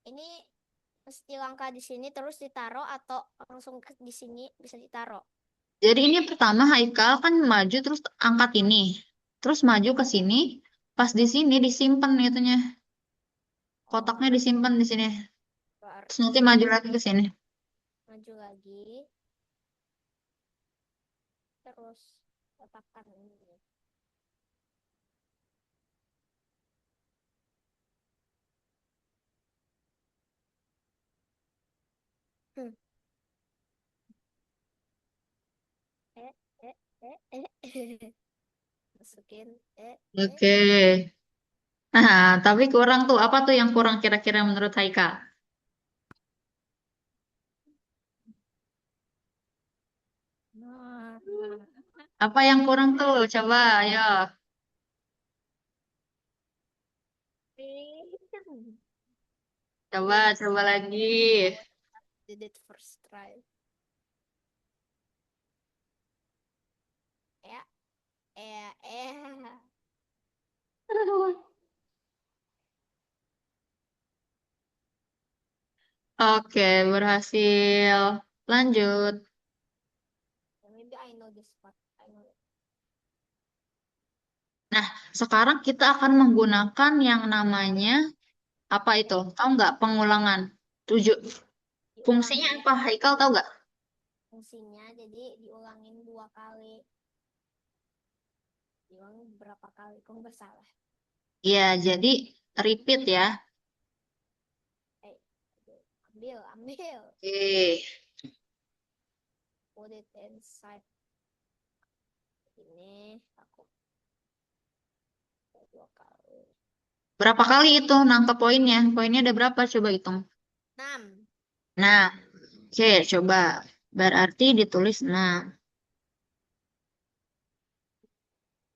Ini mesti langkah di sini terus ditaruh atau langsung di sini bisa ditaruh. Jadi ini pertama Haikal kan maju terus angkat ini. Terus maju ke sini. Pas di sini disimpan itunya. Kotaknya Oh, disimpan di sini. Terus nanti berarti maju lagi ke sini. maju lagi, terus letakkan ini. Hmm. Eh, eh, eh, eh. Masukin, Oke. Nah, tapi kurang tuh. Apa tuh yang kurang kira-kira menurut Haikal? Nah, Apa yang kurang tuh? Coba, ayo. Coba lagi. did it first try. Ya, eh. Oke, berhasil. Lanjut. Maybe I know this part. I know it. Nah, sekarang kita akan menggunakan yang namanya apa itu? Tahu nggak? Pengulangan. Tujuh. Fungsinya Diulangin apa? Haikal tahu nggak? fungsinya, jadi diulangin 2 kali. Diulangin berapa kali? Kok nggak salah? Iya, jadi repeat ya. Eh, ambil. Oke. Put it inside. Ini aku 2 kali. Berapa kali itu nangkep poinnya? Poinnya ada berapa? Coba hitung. 6. Nah, oke, coba. Berarti ditulis 6.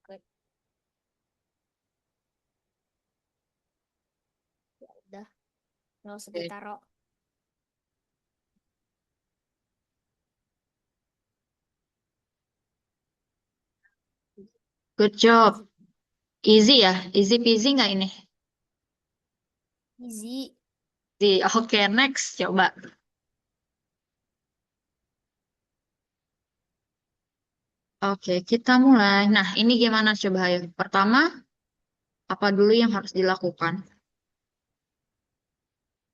Klik. Ya udah, nggak usah Oke. ditaruh. Good job. Easy. Easy ya? Easy peasy nggak ini? Easy. Oke, next. Coba. Oke, kita mulai. Nah, ini gimana coba ayo. Pertama, apa dulu yang harus dilakukan?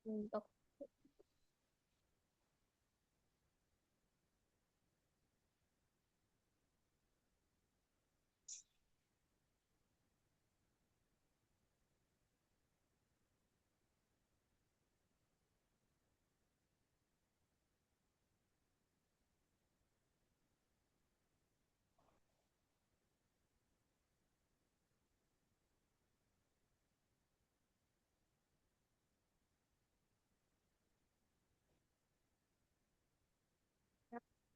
Untuk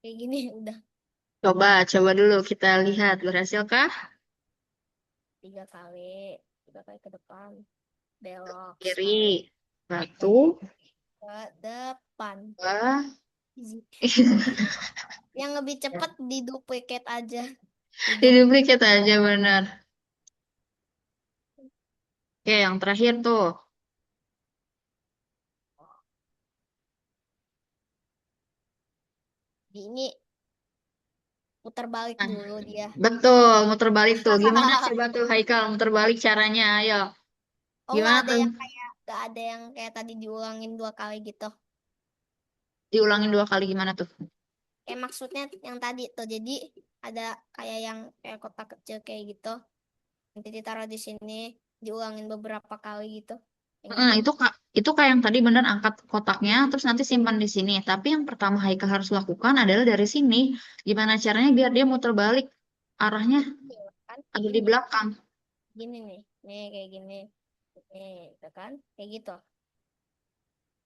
kayak gini udah Coba dulu kita lihat. Berhasilkah? 3 kali. 3 kali ke depan. Belok sekali. Kiri. Satu, Ke depan. dua. Easy. Yang lebih cepat di duplicate aja. Di Hidup. duplicate aja bener. Oke, yang terakhir tuh. Di ini putar balik Nah, dulu dia. betul, muter balik tuh. Gimana coba tuh Haikal muter balik caranya? Ayo. Oh, Gimana tuh? nggak ada yang kayak tadi diulangin 2 kali gitu. Diulangin 2 kali gimana tuh? Kayak maksudnya yang tadi tuh, jadi ada kayak yang kayak kotak kecil kayak gitu. Nanti ditaruh di sini, diulangin beberapa kali gitu. Yang Nah, itu. itu kayak yang tadi bener angkat kotaknya terus nanti simpan di sini. Tapi yang pertama Haikal harus lakukan adalah dari sini. Gimana caranya biar dia muter balik arahnya Kan ada di gini, belakang. gini nih kayak gini, nih, gitu kan, kayak gitu.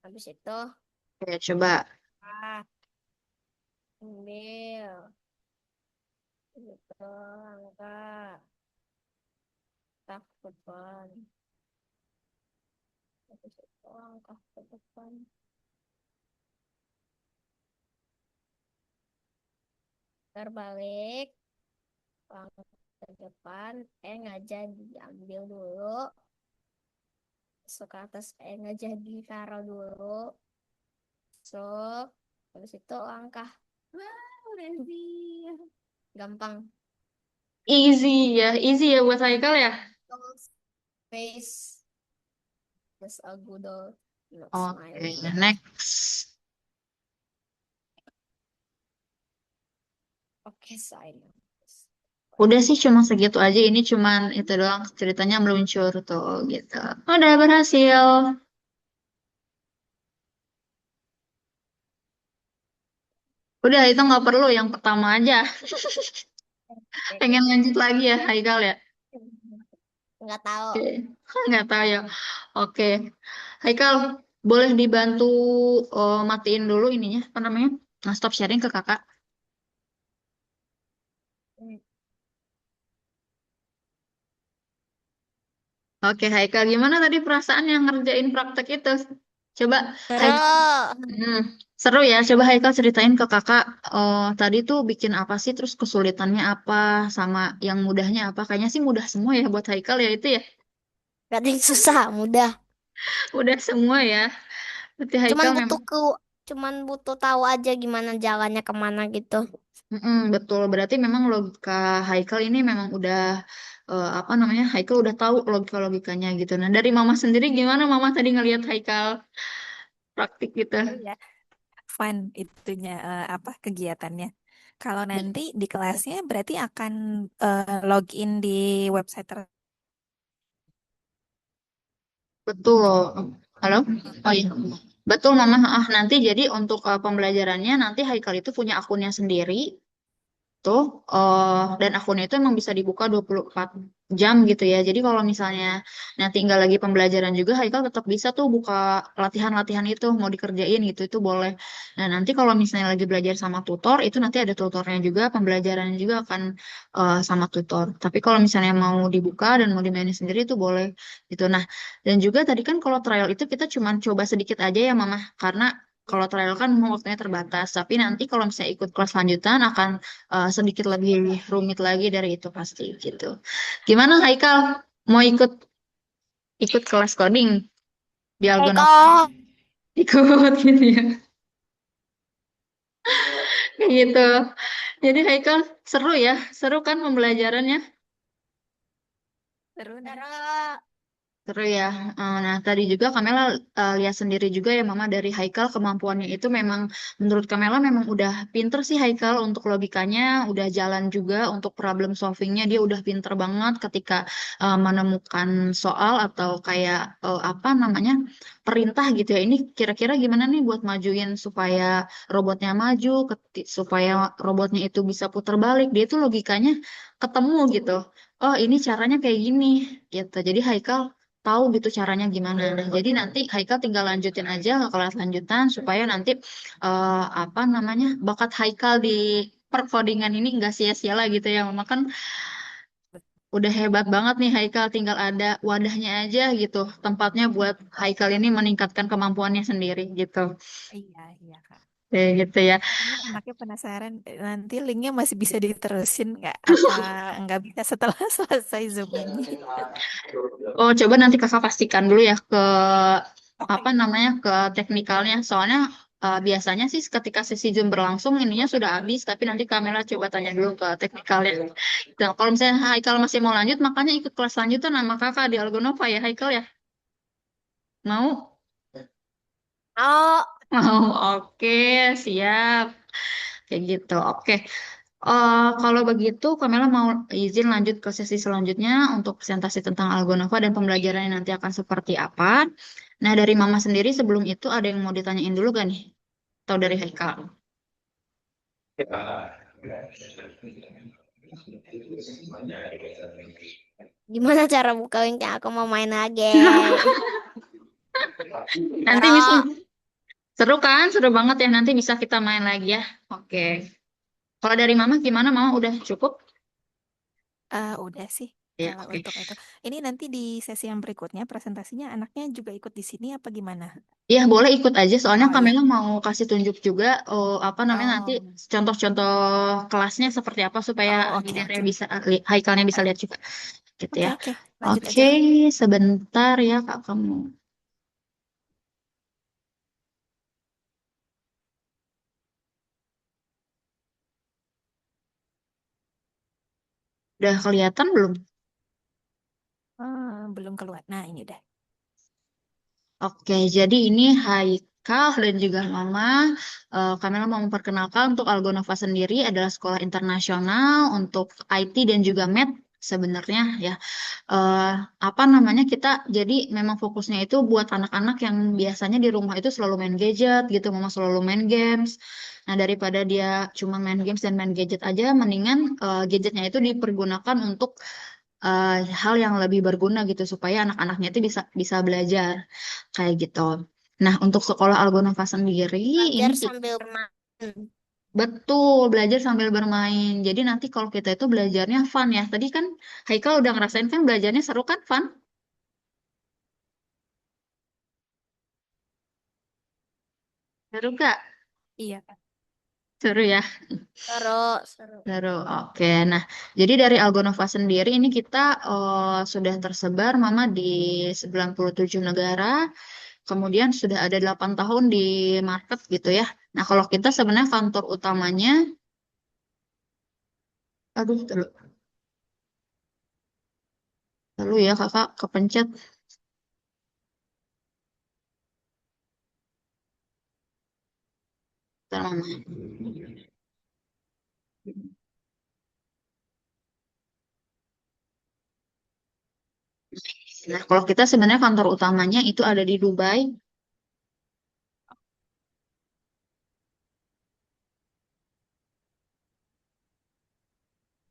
Habis itu, Oke, coba. ah, ambil, gitu, angkat, tak ke depan, habis itu angkat ke depan, terbalik, angkat ke depan, nggak jadi, ambil dulu, masuk ke atas, nggak jadi, taruh dulu, masuk, habis itu langkah, wow, Randy, gampang. Easy ya buat Haikal ya. Face just a good old not Oke, smiling. next. Oke, sign. Udah sih cuma segitu aja. Ini cuman itu doang ceritanya meluncur tuh gitu. Udah berhasil. Udah itu nggak perlu yang pertama aja. Oke, Pengen kayak lanjut lagi ya Haikal ya. nggak tahu. Oke, nggak tahu ya. Oke, Haikal, boleh dibantu matiin dulu ininya, apa namanya? Nah, stop sharing ke kakak. Hmm. Oke, Haikal, gimana tadi perasaan yang ngerjain praktek itu? Coba, Haikal. Seru. Hmm, seru ya. Coba Haikal ceritain ke kakak. Tadi tuh bikin apa sih? Terus kesulitannya apa? Sama yang mudahnya apa? Kayaknya sih mudah semua ya buat Haikal ya itu ya. Gak ada yang susah, mudah. Udah semua ya. Berarti Cuman Haikal butuh memang. cuman butuh tahu aja gimana jalannya kemana gitu. Mm-mm, betul. Berarti memang logika Haikal ini memang udah apa namanya? Haikal udah tahu logika-logikanya gitu. Nah, dari Mama sendiri gimana Mama tadi ngelihat Haikal praktik gitu? Seru ya, fun itunya apa kegiatannya. Kalau nanti di kelasnya berarti akan login di website Betul. Halo? Oh iya. Betul Mama. Nanti jadi untuk pembelajarannya nanti Haikal itu punya akunnya sendiri. Tuh, dan akunnya itu emang bisa dibuka 24 jam gitu ya. Jadi kalau misalnya nanti nggak lagi pembelajaran juga, Haikal tetap bisa tuh buka latihan-latihan itu, mau dikerjain gitu, itu boleh. Nah, nanti kalau misalnya lagi belajar sama tutor, itu nanti ada tutornya juga, pembelajarannya juga akan sama tutor. Tapi kalau misalnya mau dibuka dan mau dimainin sendiri, itu boleh gitu. Nah, dan juga tadi kan kalau trial itu kita cuma coba sedikit aja ya, Mama. Karena kalau trial kan memang waktunya terbatas, tapi nanti kalau misalnya ikut kelas lanjutan akan sedikit lebih rumit lagi dari itu pasti gitu. Gimana Haikal? Mau ikut ikut kelas coding di Algonova? Eko. Ikut gitu ya. Kayak gitu. Jadi Haikal seru ya, seru kan pembelajarannya? seru nih. Seru. Seru ya. Nah, tadi juga Kamela lihat sendiri juga ya Mama dari Haikal kemampuannya itu memang menurut Kamela memang udah pinter sih Haikal untuk logikanya, udah jalan juga untuk problem solvingnya dia udah pinter banget ketika menemukan soal atau kayak apa namanya perintah gitu ya. Ini kira-kira gimana nih buat majuin supaya robotnya maju, supaya robotnya itu bisa putar balik. Dia tuh logikanya ketemu gitu. Oh, ini caranya kayak gini gitu. Jadi Haikal tahu gitu caranya gimana. Nah, jadi nanti Haikal tinggal lanjutin aja ke kelas lanjutan supaya nanti apa namanya bakat Haikal di perkodingan ini nggak sia-sia lah gitu ya. Mama kan udah hebat banget nih Haikal, tinggal ada wadahnya aja gitu, tempatnya buat Haikal ini meningkatkan kemampuannya sendiri gitu. Iya, iya Kak. Kayak gitu ya. Ini anaknya penasaran, nanti linknya masih bisa diterusin nggak? Apa nggak bisa setelah selesai Zoom ini? Oh, coba nanti kakak pastikan dulu ya ke Oke. apa namanya ke teknikalnya. Soalnya biasanya sih ketika sesi Zoom berlangsung ininya sudah habis, tapi nanti kamera coba tanya dulu ke teknikalnya. Dan kalau misalnya Haikal masih mau lanjut, makanya ikut kelas lanjutan sama kakak di Algonova ya Haikal ya. Mau? Oh, Mau, oke, siap. Kayak gitu, oke. Kalau begitu, Kamela mau izin lanjut ke sesi selanjutnya untuk presentasi tentang Algonova dan pembelajarannya nanti akan seperti apa. Nah, dari Mama sendiri sebelum itu ada yang mau ditanyain dulu gak nih? Atau dari Haikal? gimana cara buka linknya? Aku mau main lagi. Nanti bisa, Seru. seru kan? Seru banget ya. Nanti bisa kita main lagi ya. Oke. Kalau dari Mama gimana? Mama udah cukup? Udah sih Ya, kalau oke. untuk itu. Ini nanti di sesi yang berikutnya presentasinya anaknya juga ikut di sini apa gimana? Iya, boleh ikut aja. Soalnya Oh iya. Kamela mau kasih tunjuk juga, apa namanya nanti Oh, contoh-contoh kelasnya seperti apa supaya oh oke Haidarnya oke. bisa, Haikalnya bisa lihat juga. Gitu ya. Oke oke, lanjut Oke, aja. sebentar ya Kak kamu. Udah kelihatan belum? Belum keluar. Nah ini udah. Oke, jadi ini Haikal dan juga Mama. Kamela mau memperkenalkan untuk Algonova sendiri adalah sekolah internasional untuk IT dan juga Math sebenarnya ya. eh, Apa namanya kita jadi memang fokusnya itu buat anak-anak yang biasanya di rumah itu selalu main gadget gitu, mama selalu main games. Nah, daripada dia cuma main games dan main gadget aja, mendingan gadgetnya itu dipergunakan untuk hal yang lebih berguna gitu supaya anak-anaknya itu bisa bisa belajar kayak gitu. Nah, untuk sekolah Algonova sendiri ini Belajar sambil bermain. betul belajar sambil bermain. Jadi nanti kalau kita itu belajarnya fun ya. Tadi kan Haikal udah ngerasain kan belajarnya seru kan fun? Seru gak? Iya. Seru ya. Seru, seru. Seru. Oke. Nah, jadi dari Algonova sendiri ini kita sudah tersebar Mama di 97 negara. Kemudian sudah ada 8 tahun di market gitu ya. Nah, kalau kita sebenarnya kantor utamanya, aduh, terlalu ya kakak kepencet. Bentar, Mama. Nah, kalau kita sebenarnya kantor utamanya itu ada di Dubai.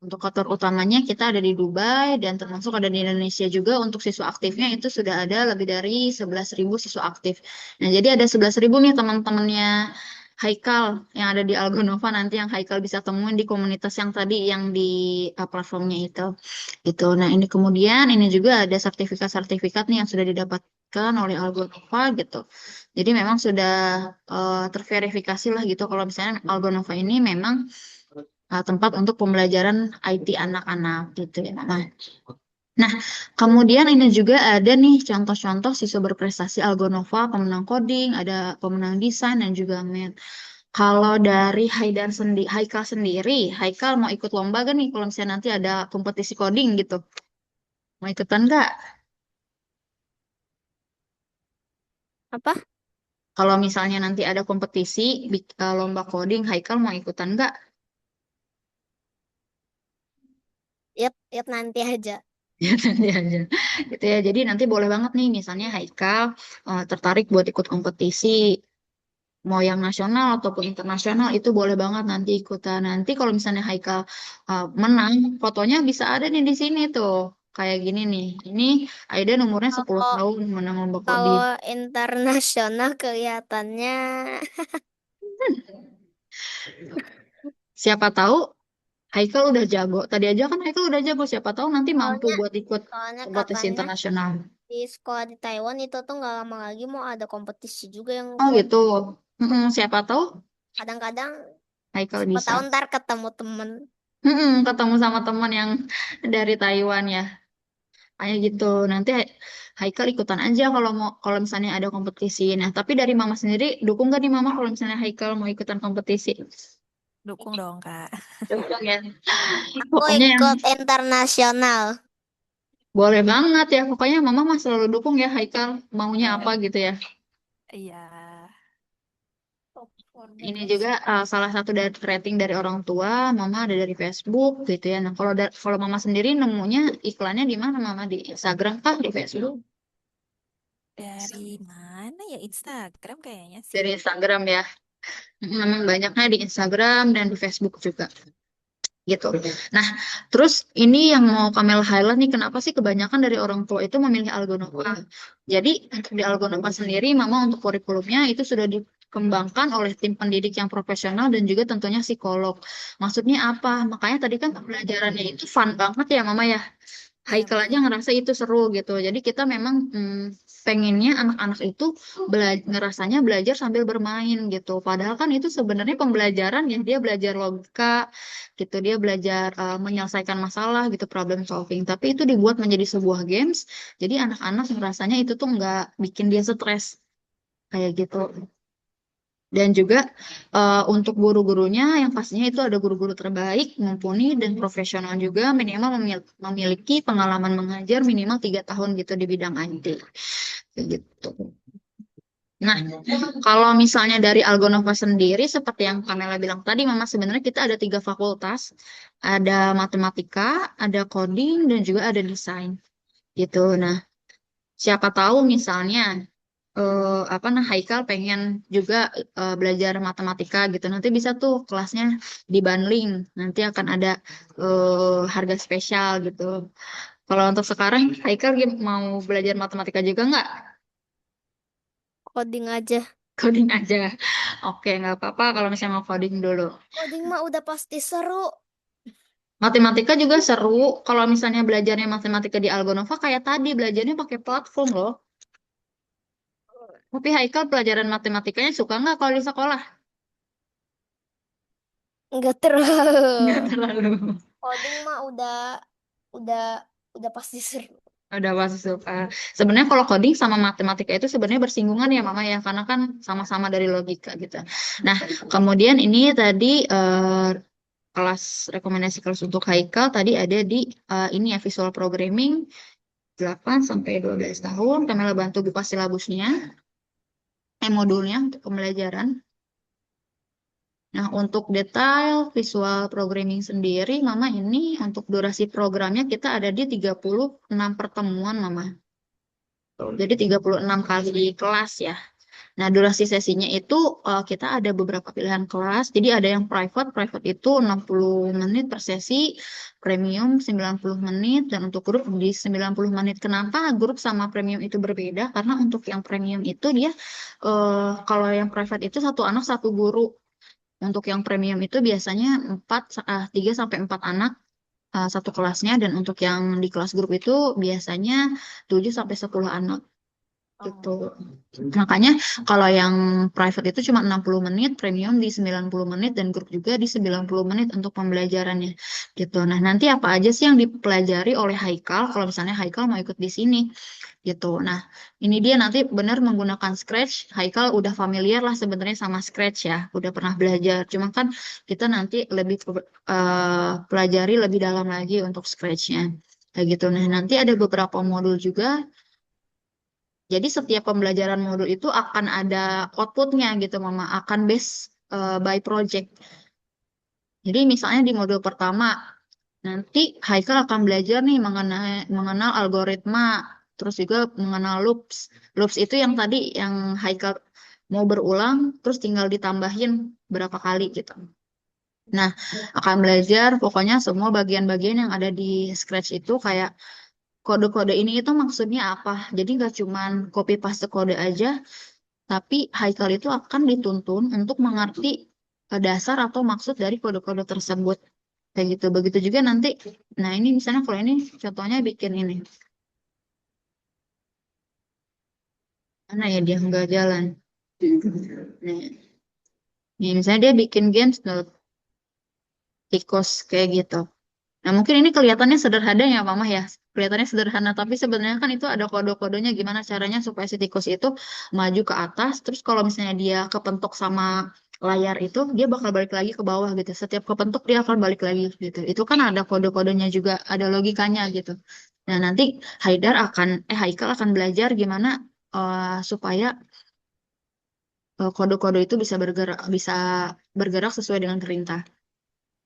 Untuk kantor utamanya kita ada di Dubai dan termasuk ada di Indonesia juga. Untuk siswa aktifnya itu sudah ada lebih dari 11.000 siswa aktif. Nah, jadi ada 11.000 nih teman-temannya Haikal yang ada di Algonova nanti yang Haikal bisa temuin di komunitas yang tadi yang di platformnya itu. Gitu. Nah, ini kemudian ini juga ada sertifikat-sertifikat nih yang sudah didapatkan oleh Algonova gitu. Jadi memang sudah terverifikasi lah gitu kalau misalnya Algonova ini memang tempat untuk pembelajaran IT anak-anak gitu ya. Nah, kemudian ini juga ada nih contoh-contoh siswa berprestasi Algonova, pemenang coding, ada pemenang desain dan juga math. Kalau dari Haikal sendiri, Haikal mau ikut lomba gak nih kalau misalnya nanti ada kompetisi coding gitu? Mau ikutan nggak? Apa? Kalau misalnya nanti ada kompetisi lomba coding, Haikal mau ikutan nggak? Lihat nanti aja. Ya nanti aja gitu ya, jadi nanti boleh banget nih misalnya Haikal tertarik buat ikut kompetisi mau yang nasional ataupun internasional itu boleh banget nanti ikutan. Nanti kalau misalnya Haikal menang fotonya bisa ada nih di sini tuh kayak gini nih, ini Aida umurnya 10 Kalau tahun menang lomba kalau coding. internasional kelihatannya Siapa tahu Haikal udah jago, tadi aja kan Haikal udah jago, siapa tahu nanti mampu soalnya buat ikut soalnya kompetisi katanya internasional. di sekolah di Taiwan itu tuh nggak lama lagi mau ada kompetisi juga yang Oh gitu. coding. Siapa tahu Kadang-kadang Haikal siapa bisa. tahu ntar ketemu temen. Ketemu sama teman yang dari Taiwan ya. Kayak gitu. Nanti Haikal ikutan aja kalau mau kalau misalnya ada kompetisi. Nah, tapi dari Mama sendiri dukung gak nih Mama kalau misalnya Haikal mau ikutan kompetisi? Dukung dong, Kak. Dukung ya. Aku Pokoknya yang ikut internasional. boleh banget ya. Pokoknya Mama mah selalu dukung ya Haikal maunya apa gitu ya. Iya. Top for the Ini best. juga salah satu dari rating dari orang tua, Mama ada dari Facebook gitu ya. Nah, kalau Mama sendiri nemunya iklannya di mana Mama? Di Instagram kah? Di Facebook? Dari mana ya? Instagram kayaknya sih. Dari Instagram ya. Memang banyaknya di Instagram dan di Facebook juga gitu. Nah, terus ini yang mau Kamel highlight nih, kenapa sih kebanyakan dari orang tua itu memilih Algonova? Jadi untuk di Algonova sendiri, Mama untuk kurikulumnya itu sudah dikembangkan oleh tim pendidik yang profesional dan juga tentunya psikolog. Maksudnya apa? Makanya tadi kan pembelajarannya itu fun banget ya, Mama ya. Iya, Haikal aja betul. ngerasa itu seru gitu. Jadi kita memang pengennya anak-anak itu ngerasanya belajar sambil bermain gitu. Padahal kan itu sebenarnya pembelajaran ya. Dia belajar logika gitu. Dia belajar menyelesaikan masalah gitu, problem solving. Tapi itu dibuat menjadi sebuah games. Jadi anak-anak ngerasanya itu tuh nggak bikin dia stres kayak gitu. Dan juga untuk guru-gurunya yang pastinya itu ada guru-guru terbaik, mumpuni dan profesional juga minimal memiliki pengalaman mengajar minimal 3 tahun gitu di bidang IT. Kayak gitu. Nah, kalau misalnya dari Algonova sendiri, seperti yang Kamela bilang tadi, memang sebenarnya kita ada 3 fakultas, ada matematika, ada coding, dan juga ada desain gitu. Nah, siapa tahu misalnya apa nah Haikal pengen juga belajar matematika gitu. Nanti bisa tuh kelasnya dibundling. Nanti akan ada harga spesial gitu. Kalau untuk sekarang, Haikal mau belajar matematika juga nggak? Coding aja. Coding aja. Oke, nggak apa-apa kalau misalnya mau coding dulu. Coding mah udah pasti seru. Matematika juga seru. Kalau misalnya belajarnya matematika di Algonova kayak tadi, belajarnya pakai platform loh. Tapi Haikal pelajaran matematikanya suka nggak kalau di sekolah? Nggak terlalu. Nggak terlalu. Coding mah udah udah pasti seru. Udah pasti suka. Sebenarnya kalau coding sama matematika itu sebenarnya bersinggungan ya Mama ya, karena kan sama-sama dari logika gitu. Nah, kemudian ini tadi kelas rekomendasi kelas untuk Haikal tadi ada di ini ya Visual Programming 8 sampai 12 tahun. Kamila bantu buka silabusnya, modulnya untuk pembelajaran. Nah, untuk detail visual programming sendiri, Mama ini untuk durasi programnya kita ada di 36 pertemuan, Mama. Jadi 36 kali kelas ya. Nah, durasi sesinya itu kita ada beberapa pilihan kelas. Jadi ada yang private, private itu 60 menit per sesi, premium 90 menit, dan untuk grup di 90 menit. Kenapa grup sama premium itu berbeda? Karena untuk yang premium itu dia, kalau yang private itu satu anak satu guru. Untuk yang premium itu biasanya 3 sampai 4 anak satu kelasnya, dan untuk yang di kelas grup itu biasanya 7 sampai 10 anak gitu. Makanya kalau yang private itu cuma 60 menit, premium di 90 menit, dan grup juga di 90 menit untuk pembelajarannya gitu. Nah, nanti apa aja sih yang dipelajari oleh Haikal kalau misalnya Haikal mau ikut di sini gitu. Nah, ini dia nanti benar menggunakan Scratch. Haikal udah familiar lah sebenarnya sama Scratch ya, udah pernah belajar. Cuma kan kita nanti lebih pelajari lebih dalam lagi untuk Scratch-nya. Kayak gitu. Nah, nanti ada beberapa modul juga, jadi setiap pembelajaran modul itu akan ada outputnya gitu, Mama. Akan based by project. Jadi misalnya di modul pertama, nanti Haikal akan belajar nih mengenal algoritma, terus juga mengenal loops. Loops itu yang tadi yang Haikal mau berulang, terus tinggal ditambahin berapa kali gitu. Nah, akan belajar pokoknya semua bagian-bagian yang ada di Scratch itu kayak kode-kode ini itu maksudnya apa. Jadi nggak cuman copy paste kode aja, tapi Haikal itu akan dituntun untuk mengerti dasar atau maksud dari kode-kode tersebut. Kayak gitu. Begitu juga nanti, nah ini misalnya kalau ini contohnya bikin ini. Mana ya dia nggak jalan. Nih, nih misalnya dia bikin games tikus kayak gitu. Nah, mungkin ini kelihatannya sederhana ya, Mama ya. Kelihatannya sederhana, tapi sebenarnya kan itu ada kode-kodenya gimana caranya supaya si tikus itu maju ke atas. Terus kalau misalnya dia kepentok sama layar itu, dia bakal balik lagi ke bawah gitu. Setiap kepentok dia akan balik lagi gitu. Itu kan ada kode-kodenya juga, ada logikanya gitu. Nah, nanti Haikal akan belajar gimana supaya kode-kode itu bisa bergerak sesuai dengan perintah.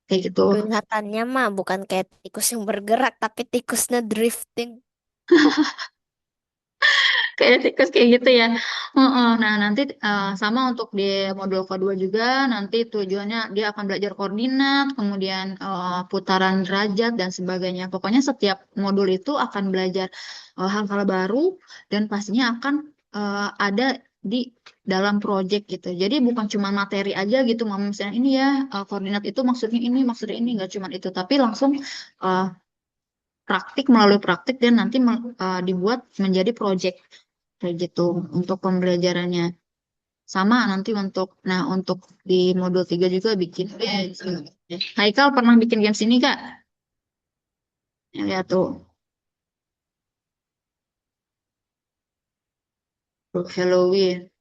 Kayak gitu. Kelihatannya mah bukan kayak tikus yang bergerak, tapi tikusnya drifting. Kayak tikus kayak gitu ya. Heeh. Nah, nanti sama untuk di modul kedua juga, nanti tujuannya dia akan belajar koordinat, kemudian putaran derajat dan sebagainya. Pokoknya setiap modul itu akan belajar hal-hal baru, dan pastinya akan ada di dalam project gitu. Jadi bukan cuma materi aja gitu, Mama. Misalnya ini ya koordinat itu maksudnya ini nggak cuma itu, tapi langsung eh, praktik melalui praktik, dan nanti dibuat menjadi project kayak gitu untuk pembelajarannya. Sama nanti untuk di modul 3 juga bikin games. Haikal pernah bikin games ini Kak? Ya, lihat tuh. Untuk Halloween.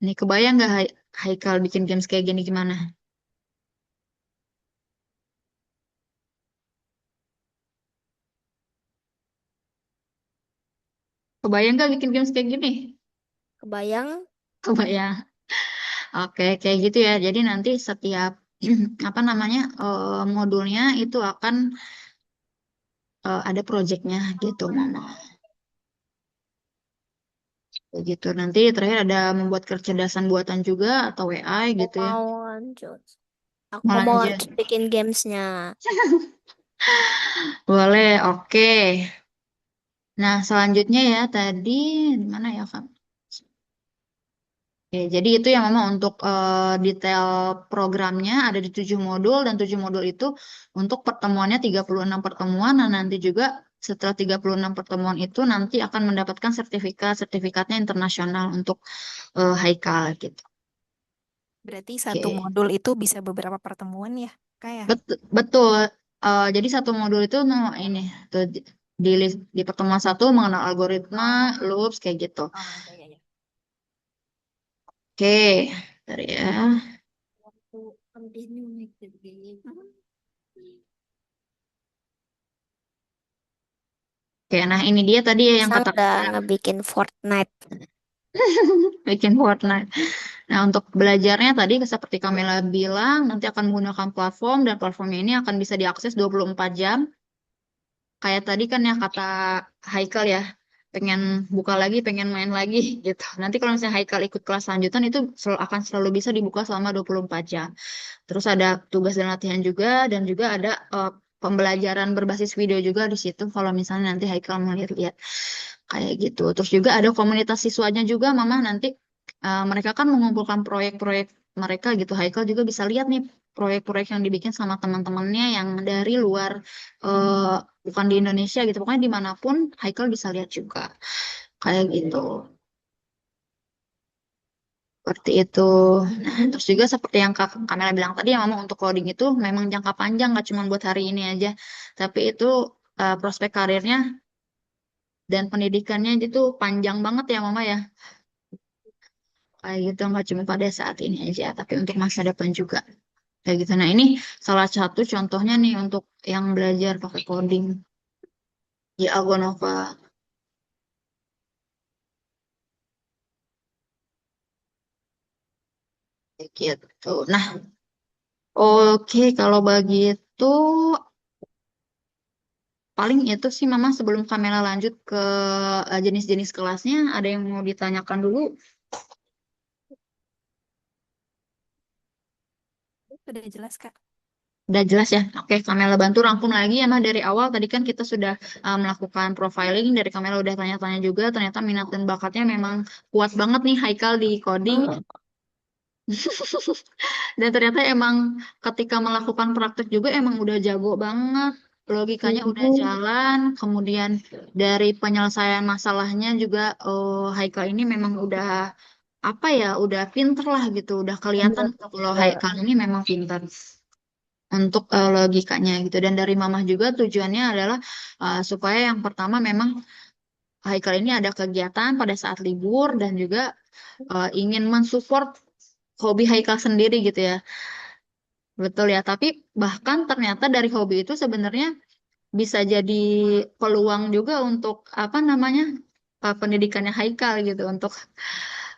Ini kebayang nggak Haikal bikin games kayak gini gimana? Kebayang nggak bikin games kayak gini? Kebayang? Kebayang. Oke, kayak gitu ya. Jadi nanti setiap apa namanya modulnya itu akan ada projectnya gitu, Mama. Kayak gitu. Nanti terakhir ada membuat kecerdasan buatan juga atau AI Aku gitu ya. mau lanjut. Aku Mau mau lanjut. lanjut bikin gamesnya. Boleh, oke. Nah, selanjutnya ya tadi di mana ya, Kak? Oke, jadi itu yang memang untuk detail programnya ada di 7 modul dan 7 modul itu untuk pertemuannya 36 pertemuan. Nah, nanti juga setelah 36 pertemuan itu nanti akan mendapatkan sertifikatnya internasional untuk Haikal gitu. Berarti satu Oke, modul itu bisa beberapa pertemuan ya, kayak. betul. Jadi satu modul itu ini tuh di pertemuan satu mengenal algoritma, Oh, loops kayak gitu. oh ya ya ya. Oke, bentar ya. Waktu continue make the game. Oke, nah ini dia tadi ya yang Sang kata udah ngebikin Fortnite. bikin Fortnite. Nah, untuk belajarnya tadi seperti Kamila bilang, nanti akan menggunakan platform dan platformnya ini akan bisa diakses 24 jam. Kayak tadi kan ya kata Haikal ya, pengen buka lagi, pengen main lagi gitu. Nanti kalau misalnya Haikal ikut kelas lanjutan itu akan selalu bisa dibuka selama 24 jam. Terus ada tugas dan latihan juga dan juga ada pembelajaran berbasis video juga di situ kalau misalnya nanti Haikal mau lihat-lihat kayak gitu. Terus juga ada komunitas siswanya juga, Mama nanti mereka kan mengumpulkan proyek-proyek mereka gitu. Haikal juga bisa lihat nih proyek-proyek yang dibikin sama teman-temannya yang dari luar eh, bukan di Indonesia gitu. Pokoknya dimanapun Haikal bisa lihat juga kayak gitu. Seperti itu. Nah, terus juga seperti yang Kak Kamela bilang tadi, ya Mama untuk coding itu memang jangka panjang, nggak cuma buat hari ini aja. Tapi itu prospek karirnya dan pendidikannya itu panjang banget ya Mama ya. Kayak gitu, nggak cuma pada saat ini aja, tapi untuk masa depan juga. Kayak gitu. Nah, ini salah satu contohnya nih untuk yang belajar pakai coding di Algonova. Kayak gitu. Nah, oke, kalau begitu paling itu sih Mama sebelum Kamela lanjut ke jenis-jenis kelasnya, ada yang mau ditanyakan dulu? Sudah jelas, Kak. Udah jelas ya? Oke, Kamela bantu rangkum lagi ya Mah dari awal. Tadi kan kita sudah melakukan profiling, dari Kamela udah tanya-tanya juga, ternyata minat dan bakatnya memang kuat banget nih Haikal di coding. Dan ternyata emang ketika melakukan praktek juga emang udah jago banget. Logikanya udah jalan, kemudian dari penyelesaian masalahnya juga Haikal ini memang udah apa ya, udah pinter lah gitu, udah kelihatan kalau Haikal ini memang pinter untuk logikanya gitu. Dan dari Mamah juga tujuannya adalah supaya yang pertama memang Haikal ini ada kegiatan pada saat libur dan juga ingin mensupport hobi Haikal sendiri gitu ya. Betul ya, tapi bahkan ternyata dari hobi itu sebenarnya bisa jadi peluang juga untuk apa namanya pendidikannya Haikal gitu, untuk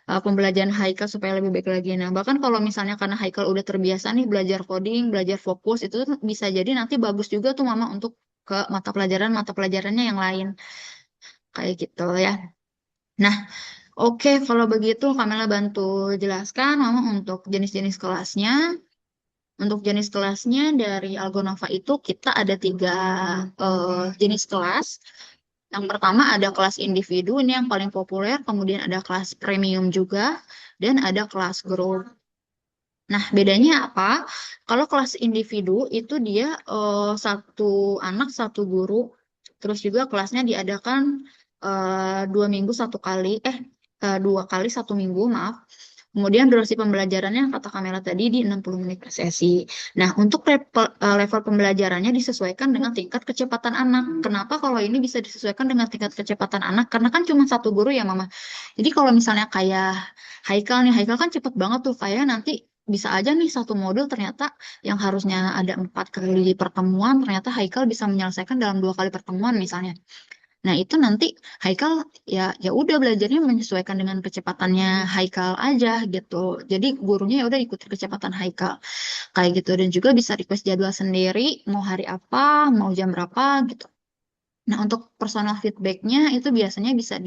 pembelajaran Haikal supaya lebih baik lagi. Nah, bahkan kalau misalnya karena Haikal udah terbiasa nih belajar coding, belajar fokus, itu tuh bisa jadi nanti bagus juga tuh Mama untuk ke mata pelajarannya yang lain kayak gitu ya. Nah, oke kalau begitu Kamela bantu jelaskan Mama untuk jenis-jenis kelasnya. Untuk jenis kelasnya dari Algonova itu kita ada 3 jenis kelas. Yang pertama ada kelas individu, ini yang paling populer. Kemudian ada kelas premium juga. Dan ada kelas group. Nah, bedanya apa? Kalau kelas individu itu dia satu anak, satu guru. Terus juga kelasnya diadakan 2 minggu 1 kali. 2 kali 1 minggu, maaf. Kemudian durasi pembelajarannya kata kamera tadi di 60 menit per sesi. Nah, untuk level pembelajarannya disesuaikan dengan tingkat kecepatan anak. Kenapa kalau ini bisa disesuaikan dengan tingkat kecepatan anak? Karena kan cuma satu guru ya, Mama. Jadi kalau misalnya kayak Haikal nih, Haikal kan cepet banget tuh. Kayak nanti bisa aja nih satu modul ternyata yang harusnya ada 4 kali pertemuan, ternyata Haikal bisa menyelesaikan dalam 2 kali pertemuan misalnya. Nah, itu nanti Haikal ya ya udah belajarnya menyesuaikan dengan kecepatannya Haikal aja gitu. Jadi gurunya ya udah ikuti kecepatan Haikal kayak gitu dan juga bisa request jadwal sendiri mau hari apa, mau jam berapa gitu. Nah, untuk personal feedbacknya itu biasanya bisa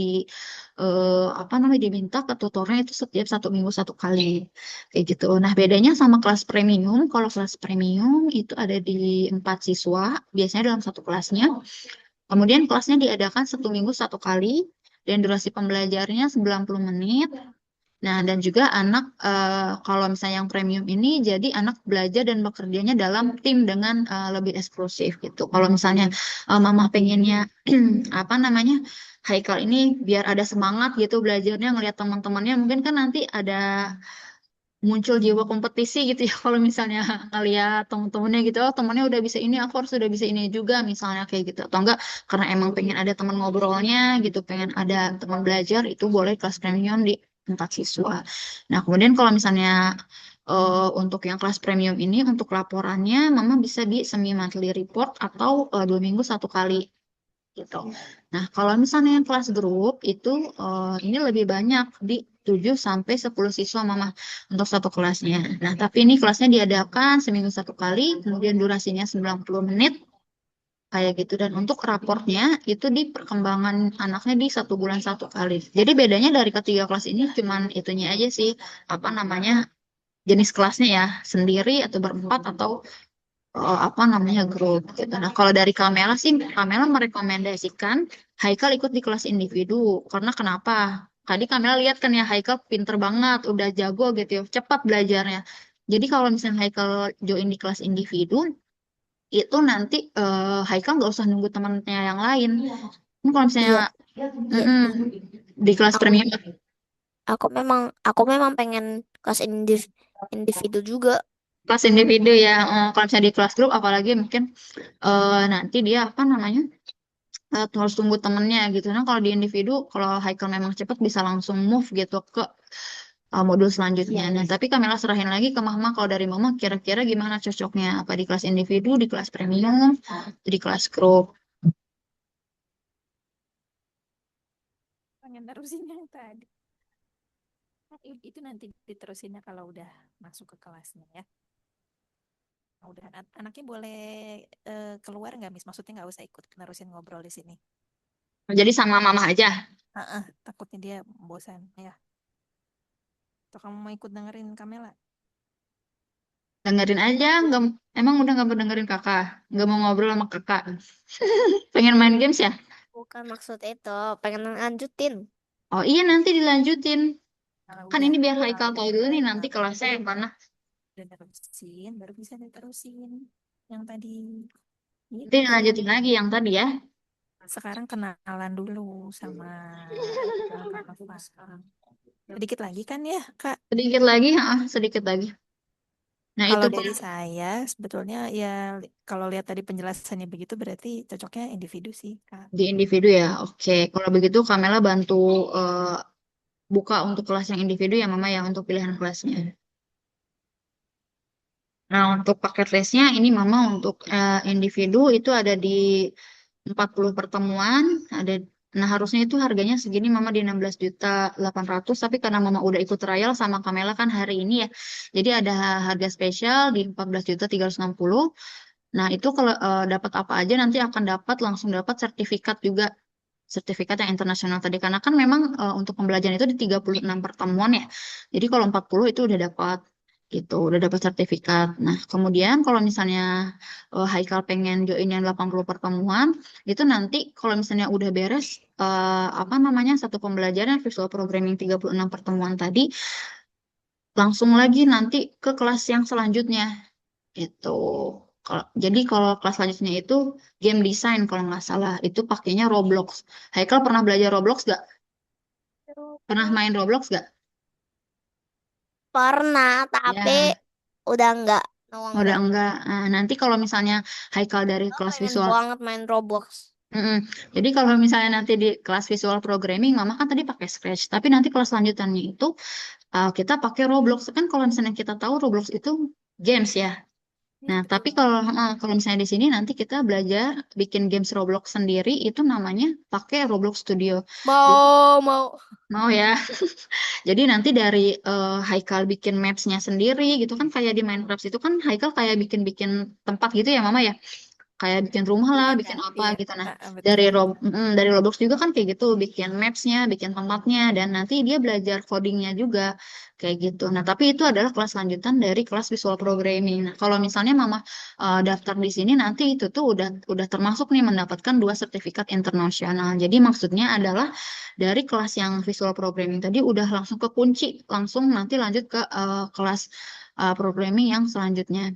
apa namanya diminta ke tutornya itu setiap 1 minggu 1 kali kayak gitu. Nah, bedanya sama kelas premium, kalau kelas premium itu ada di 4 siswa, biasanya dalam satu kelasnya. Kemudian kelasnya diadakan 1 minggu 1 kali dan durasi pembelajarnya 90 menit. Nah, dan juga anak kalau misalnya yang premium ini jadi anak belajar dan bekerjanya dalam tim dengan lebih eksklusif gitu. Kalau misalnya mama pengennya apa namanya Haikal ini biar ada semangat gitu belajarnya ngelihat teman-temannya mungkin kan nanti ada muncul jiwa kompetisi gitu ya kalau misalnya ngeliat temen-temennya gitu oh temennya udah bisa ini aku harus udah bisa ini juga misalnya kayak gitu atau enggak karena emang pengen ada teman ngobrolnya gitu pengen ada teman belajar itu boleh kelas premium di 4 siswa. Nah kemudian kalau misalnya untuk yang kelas premium ini untuk laporannya mama bisa di semi monthly report atau 2 minggu 1 kali gitu. Nah, kalau misalnya yang kelas grup itu ini lebih banyak di 7 sampai 10 siswa Mama untuk satu kelasnya. Nah, tapi ini kelasnya diadakan seminggu 1 kali, kemudian durasinya 90 menit kayak gitu dan untuk raportnya itu di perkembangan anaknya di 1 bulan 1 kali. Jadi bedanya dari ketiga kelas ini cuman itunya aja sih apa namanya jenis kelasnya ya sendiri atau berempat atau apa namanya grup gitu. Nah, kalau dari Kamela sih, Kamela merekomendasikan Haikal ikut di kelas individu. Karena kenapa? Tadi Kamela lihat kan ya Haikal pinter banget, udah jago gitu ya, cepat belajarnya. Jadi kalau misalnya Haikal join di kelas individu, itu nanti Haikal nggak usah nunggu temannya yang lain. Ini kalau misalnya Iya, mm-mm, di kelas aku premium, aku memang pengen kelas individu juga. kelas individu ya. Kalau misalnya di kelas grup, apalagi mungkin nanti dia apa namanya? Harus tunggu temennya gitu. Nah, kalau di individu, kalau Haikal memang cepat bisa langsung move gitu ke modul selanjutnya. Nah, tapi Kamila serahin lagi ke Mama. Kalau dari Mama, kira-kira gimana cocoknya? Apa di kelas individu, di kelas premium, di kelas grup? Pengen terusin yang tadi. Nah, itu nanti diterusinnya kalau udah masuk ke kelasnya ya. Nah, udah anaknya boleh keluar nggak, Miss? Maksudnya nggak usah ikut nerusin ngobrol di sini. Jadi sama Mama aja. Takutnya dia bosan ya. Atau kamu mau ikut dengerin Kamela? Dengerin aja. Nggak, emang udah nggak mau dengerin kakak? Nggak mau ngobrol sama kakak? Pengen main games ya? Bukan maksud itu, pengen lanjutin. Oh iya, nanti dilanjutin. Kalau Kan udah ini biar kalau Haikal tahu dulu nih nanti udah kelasnya yang mana. udah nerusin, baru bisa diterusin yang tadi Nanti itu. dilanjutin lagi yang tadi ya. Sekarang kenalan dulu sama Kak Nova sekarang. Sedikit lagi kan ya, Kak? Sedikit lagi, sedikit lagi. Nah, itu Kalau Pak. dari saya sebetulnya ya kalau lihat tadi penjelasannya begitu berarti cocoknya individu sih, Kak. Di individu ya. Oke, kalau begitu Kamela bantu eh, buka untuk kelas yang individu ya Mama ya untuk pilihan kelasnya. Nah, untuk paket lesnya ini Mama untuk individu itu ada di 40 pertemuan, ada nah harusnya itu harganya segini Mama di 16.800.000 tapi karena Mama udah ikut trial sama Kamela kan hari ini ya. Jadi ada harga spesial di 14.360. Nah, itu kalau dapat apa aja nanti akan dapat langsung dapat sertifikat juga sertifikat yang internasional tadi karena kan memang untuk pembelajaran itu di 36 pertemuan ya. Jadi kalau 40 itu udah dapat gitu, udah dapat sertifikat. Nah, kemudian kalau misalnya Haikal pengen join yang 80 pertemuan, itu nanti kalau misalnya udah beres apa namanya satu pembelajaran visual programming 36 pertemuan tadi, langsung lagi nanti ke kelas yang selanjutnya itu. Jadi kalau kelas selanjutnya itu game design kalau nggak salah itu pakainya Roblox. Haikal pernah belajar Roblox gak? Pernah main Roblox gak? Pernah, tapi Ya, udah enggak. No, udah enggak. enggak. Nanti kalau misalnya Haikal dari Aku kelas pengen visual, banget main Roblox. Mm-mm. Jadi kalau misalnya nanti di kelas visual programming, Mama kan tadi pakai Scratch. Tapi nanti kelas selanjutannya itu kita pakai Roblox. Kan kalau misalnya kita tahu Roblox itu games ya. Nah, Itu. tapi kalau misalnya di sini nanti kita belajar bikin games Roblox sendiri itu namanya pakai Roblox Studio. Jadi, Mau, mau. mau ya. Jadi nanti dari Haikal bikin maps-nya sendiri gitu kan kayak di Minecraft itu kan Haikal kayak bikin-bikin tempat gitu ya Mama ya. kayak bikin rumah lah, Iya bikin Kak, apa iya. gitu. Nah, Betul. dari Roblox juga kan kayak gitu, bikin mapsnya, bikin tempatnya, dan nanti dia belajar codingnya juga kayak gitu. Nah, tapi itu adalah kelas lanjutan dari kelas visual programming. Nah, kalau misalnya Mama daftar di sini nanti itu tuh udah termasuk nih mendapatkan dua sertifikat internasional. Jadi maksudnya adalah dari kelas yang visual programming tadi udah langsung ke kunci, langsung nanti lanjut ke kelas programming yang selanjutnya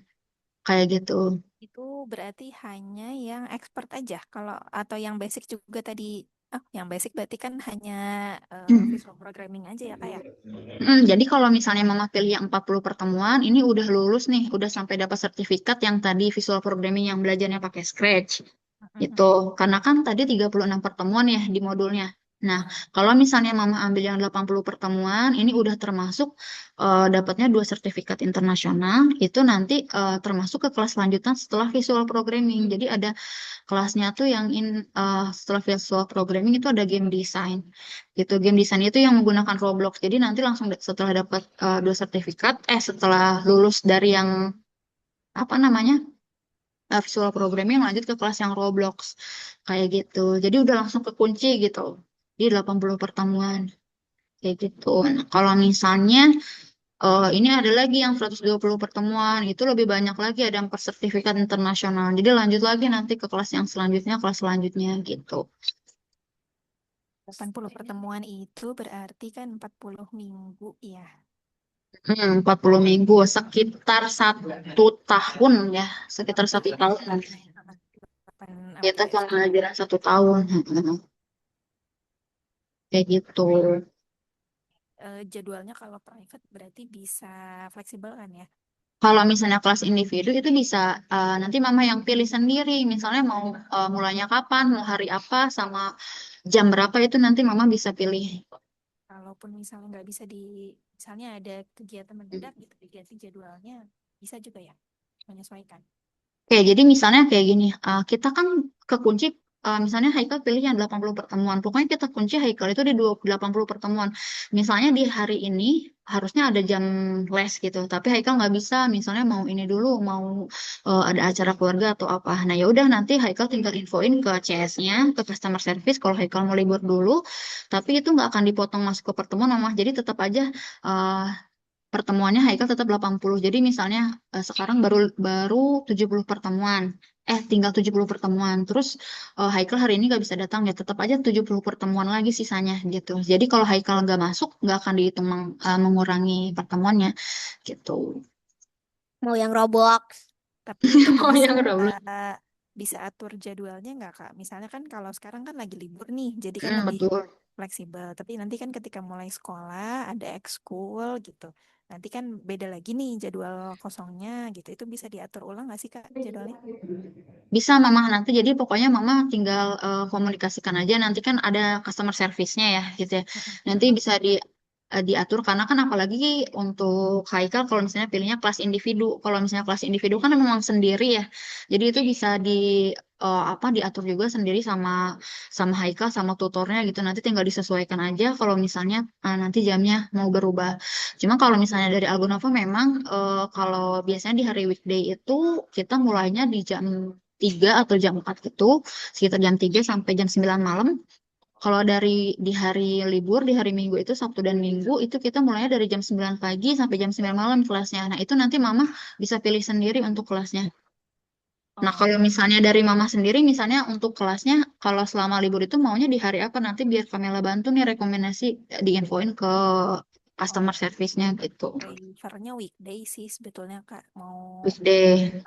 kayak gitu. Itu berarti hanya yang expert aja. Kalau atau yang basic juga tadi. Oh, yang basic berarti kan hanya visual programming aja ya Kak ya? Jadi kalau misalnya Mama pilih yang 40 pertemuan, ini udah lulus nih, udah sampai dapat sertifikat yang tadi visual programming yang belajarnya pakai Scratch. Gitu. Karena kan tadi 36 pertemuan ya di modulnya. Nah, kalau misalnya Mama ambil yang 80 pertemuan, ini udah termasuk dapatnya dua sertifikat internasional, itu nanti termasuk ke kelas lanjutan setelah visual programming. Jadi ada kelasnya tuh yang setelah visual programming itu ada game design. Gitu. Game design itu yang menggunakan Roblox. Jadi nanti langsung setelah dapat dua sertifikat, setelah lulus dari yang apa namanya? Visual programming lanjut ke kelas yang Roblox kayak gitu. Jadi udah langsung ke kunci gitu di 80 pertemuan kayak gitu. Nah, kalau misalnya ini ada lagi yang 120 pertemuan, itu lebih banyak lagi ada yang sertifikat internasional. Jadi lanjut lagi nanti ke kelas selanjutnya gitu. 80 pertemuan itu berarti kan 40 minggu ya. 40 minggu sekitar 1 tahun ya, sekitar 1 tahun nanti. Kita Oke, pembelajaran 1 tahun. Kayak gitu. jadwalnya kalau private berarti bisa fleksibel kan ya? Kalau misalnya kelas individu itu bisa nanti mama yang pilih sendiri. Misalnya mau mulainya kapan, mau hari apa, sama jam berapa itu nanti mama bisa pilih. Kalaupun misalnya nggak bisa misalnya ada kegiatan mendadak gitu, diganti jadwalnya, bisa juga ya menyesuaikan. Oke, jadi misalnya kayak gini, kita kan kekunci, misalnya Haikal pilih yang 80 pertemuan. Pokoknya kita kunci Haikal itu di 80 pertemuan. Misalnya di hari ini harusnya ada jam les gitu, tapi Haikal nggak bisa, misalnya mau ini dulu, mau ada acara keluarga atau apa. Nah ya udah nanti Haikal tinggal infoin ke CS-nya, ke customer service kalau Haikal mau libur dulu, tapi itu nggak akan dipotong masuk ke pertemuan, Mama. Jadi tetap aja eh, pertemuannya Haikal tetap 80. Jadi misalnya sekarang baru baru 70 pertemuan. Tinggal 70 pertemuan. Terus Haikal hari ini nggak bisa datang ya tetap aja 70 pertemuan lagi sisanya gitu. Jadi kalau Haikal nggak masuk nggak akan dihitung mengurangi pertemuannya gitu. Mau yang Roblox. Tapi itu Oh bisa ya udah belum. bisa atur jadwalnya nggak Kak? Misalnya kan kalau sekarang kan lagi libur nih, jadi kan lebih Betul. fleksibel. Tapi nanti kan ketika mulai sekolah ada ekskul gitu. Nanti kan beda lagi nih jadwal kosongnya gitu. Itu bisa diatur ulang nggak sih Kak jadwalnya? Bisa Mama nanti jadi pokoknya Mama tinggal komunikasikan aja nanti kan ada customer service-nya ya gitu ya. Nanti bisa diatur karena kan apalagi untuk Haikal kalau misalnya pilihnya kelas individu. Kalau misalnya kelas individu kan memang sendiri ya. Jadi itu bisa apa diatur juga sendiri sama sama Haikal sama tutornya gitu. Nanti tinggal disesuaikan aja kalau misalnya nanti jamnya mau berubah. Cuma kalau misalnya dari Algonova memang kalau biasanya di hari weekday itu kita mulainya di jam 3 atau jam 4 gitu, sekitar jam 3 sampai jam 9 malam. Kalau di hari libur, di hari Minggu itu Sabtu dan Minggu, itu kita mulainya dari jam 9 pagi sampai jam 9 malam kelasnya. Nah, itu nanti Mama bisa pilih sendiri untuk kelasnya. Nah, Oh, kalau misalnya dari Mama sendiri, misalnya untuk kelasnya, kalau selama libur itu maunya di hari apa, nanti biar Kamela bantu nih rekomendasi diinfoin ke oh, customer service-nya gitu. prefernya weekday sih sebetulnya Kak. Mau Weekday.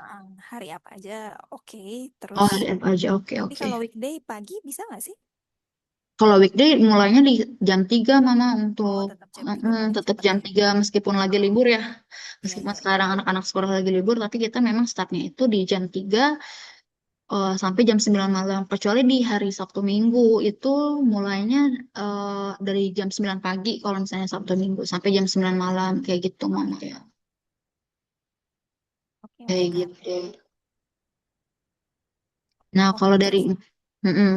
hari apa aja oke. Oh, Terus hari apa aja, oke, tapi oke. kalau weekday pagi bisa nggak sih? Kalau weekday mulainya di jam 3 Mama Oh, untuk tetap jam 3 paling tetap cepet jam ya. 3 meskipun lagi libur Oh, ya. iya Meskipun iya iya. sekarang anak-anak sekolah lagi libur, tapi kita memang startnya itu di jam 3 sampai jam 9 malam. Kecuali di hari Sabtu Minggu itu mulainya dari jam 9 pagi kalau misalnya Sabtu Minggu sampai jam 9 malam kayak gitu Mama ya. Oke oke Kayak Kak. gitu. Nah, Oke kalau terus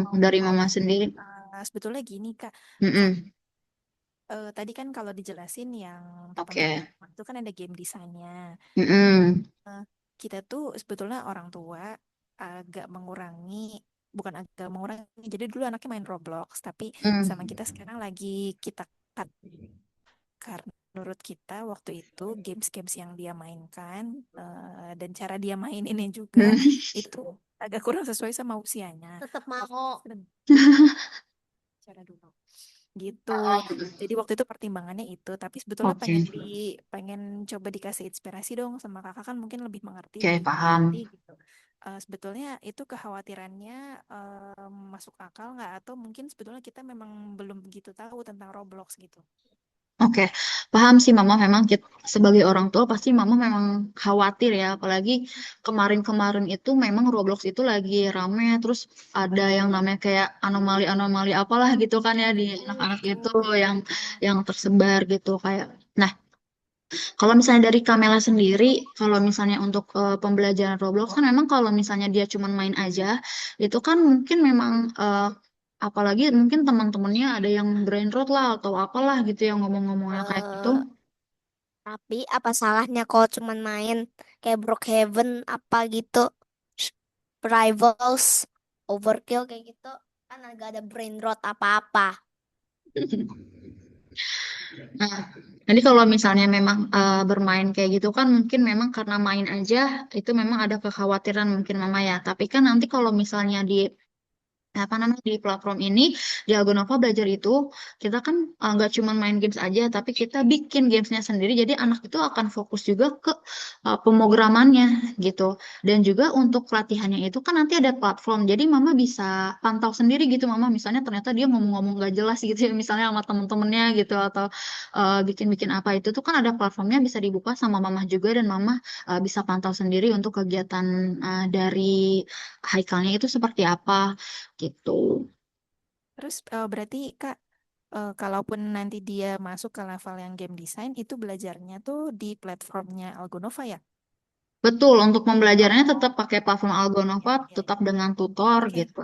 mau dari mau Mama nanya sendiri, sebetulnya gini Kak. Kak, mm-mm, tadi kan kalau dijelasin yang pertama oke, itu kan ada game desainnya. mm-mm, Eh, kita tuh sebetulnya orang tua agak mengurangi, bukan agak mengurangi. Jadi dulu anaknya main Roblox, tapi sama Hmm. kita sekarang lagi kita cut karena menurut kita waktu itu games-games yang dia mainkan dan cara dia maininnya juga Hmm. itu agak kurang sesuai sama usianya. Tetap Waktu mau. cara dulu gitu. Jadi waktu itu pertimbangannya itu, tapi sebetulnya Oke, pengen coba dikasih inspirasi dong sama kakak kan mungkin lebih mengerti, oke, lebih mengerti paham. gitu. Sebetulnya itu kekhawatirannya masuk akal nggak atau mungkin sebetulnya kita memang belum begitu tahu tentang Roblox gitu. Oke, paham sih Mama. Memang kita, sebagai orang tua pasti Mama memang khawatir ya. Apalagi kemarin-kemarin itu memang Roblox itu lagi rame. Terus ada yang namanya kayak anomali-anomali apalah gitu kan ya di anak-anak itu Betul. yang tersebar gitu kayak. Nah, kalau misalnya dari Kamela sendiri, kalau misalnya untuk pembelajaran Roblox kan memang kalau misalnya dia cuma main aja, itu kan mungkin memang apalagi mungkin teman-temannya ada yang brainrot lah atau apalah gitu yang ngomong-ngomongnya kayak gitu. Eh, tapi apa salahnya kalau cuman main kayak Brookhaven apa gitu, Rivals, Overkill kayak gitu, kan agak ada brain rot apa-apa. Nah, jadi kalau misalnya memang bermain kayak gitu kan mungkin memang karena main aja itu memang ada kekhawatiran mungkin Mama ya. Tapi kan nanti kalau misalnya di apa namanya di platform ini di Algonova belajar itu kita kan nggak cuma main games aja tapi kita bikin gamesnya sendiri jadi anak itu akan fokus juga ke pemrogramannya gitu dan juga untuk latihannya itu kan nanti ada platform jadi mama bisa pantau sendiri gitu mama misalnya ternyata dia ngomong-ngomong gak jelas gitu ya misalnya sama temen-temennya gitu atau bikin-bikin apa itu tuh kan ada platformnya bisa dibuka sama mama juga dan mama bisa pantau sendiri untuk kegiatan dari Haikalnya itu seperti apa gitu. Terus berarti Kak, kalaupun nanti dia masuk ke level yang game design, itu belajarnya tuh di platformnya Algonova ya? Betul, untuk pembelajarannya Oh, tetap pakai platform ya, Algonova, ya, tetap ya. dengan tutor Oke. gitu.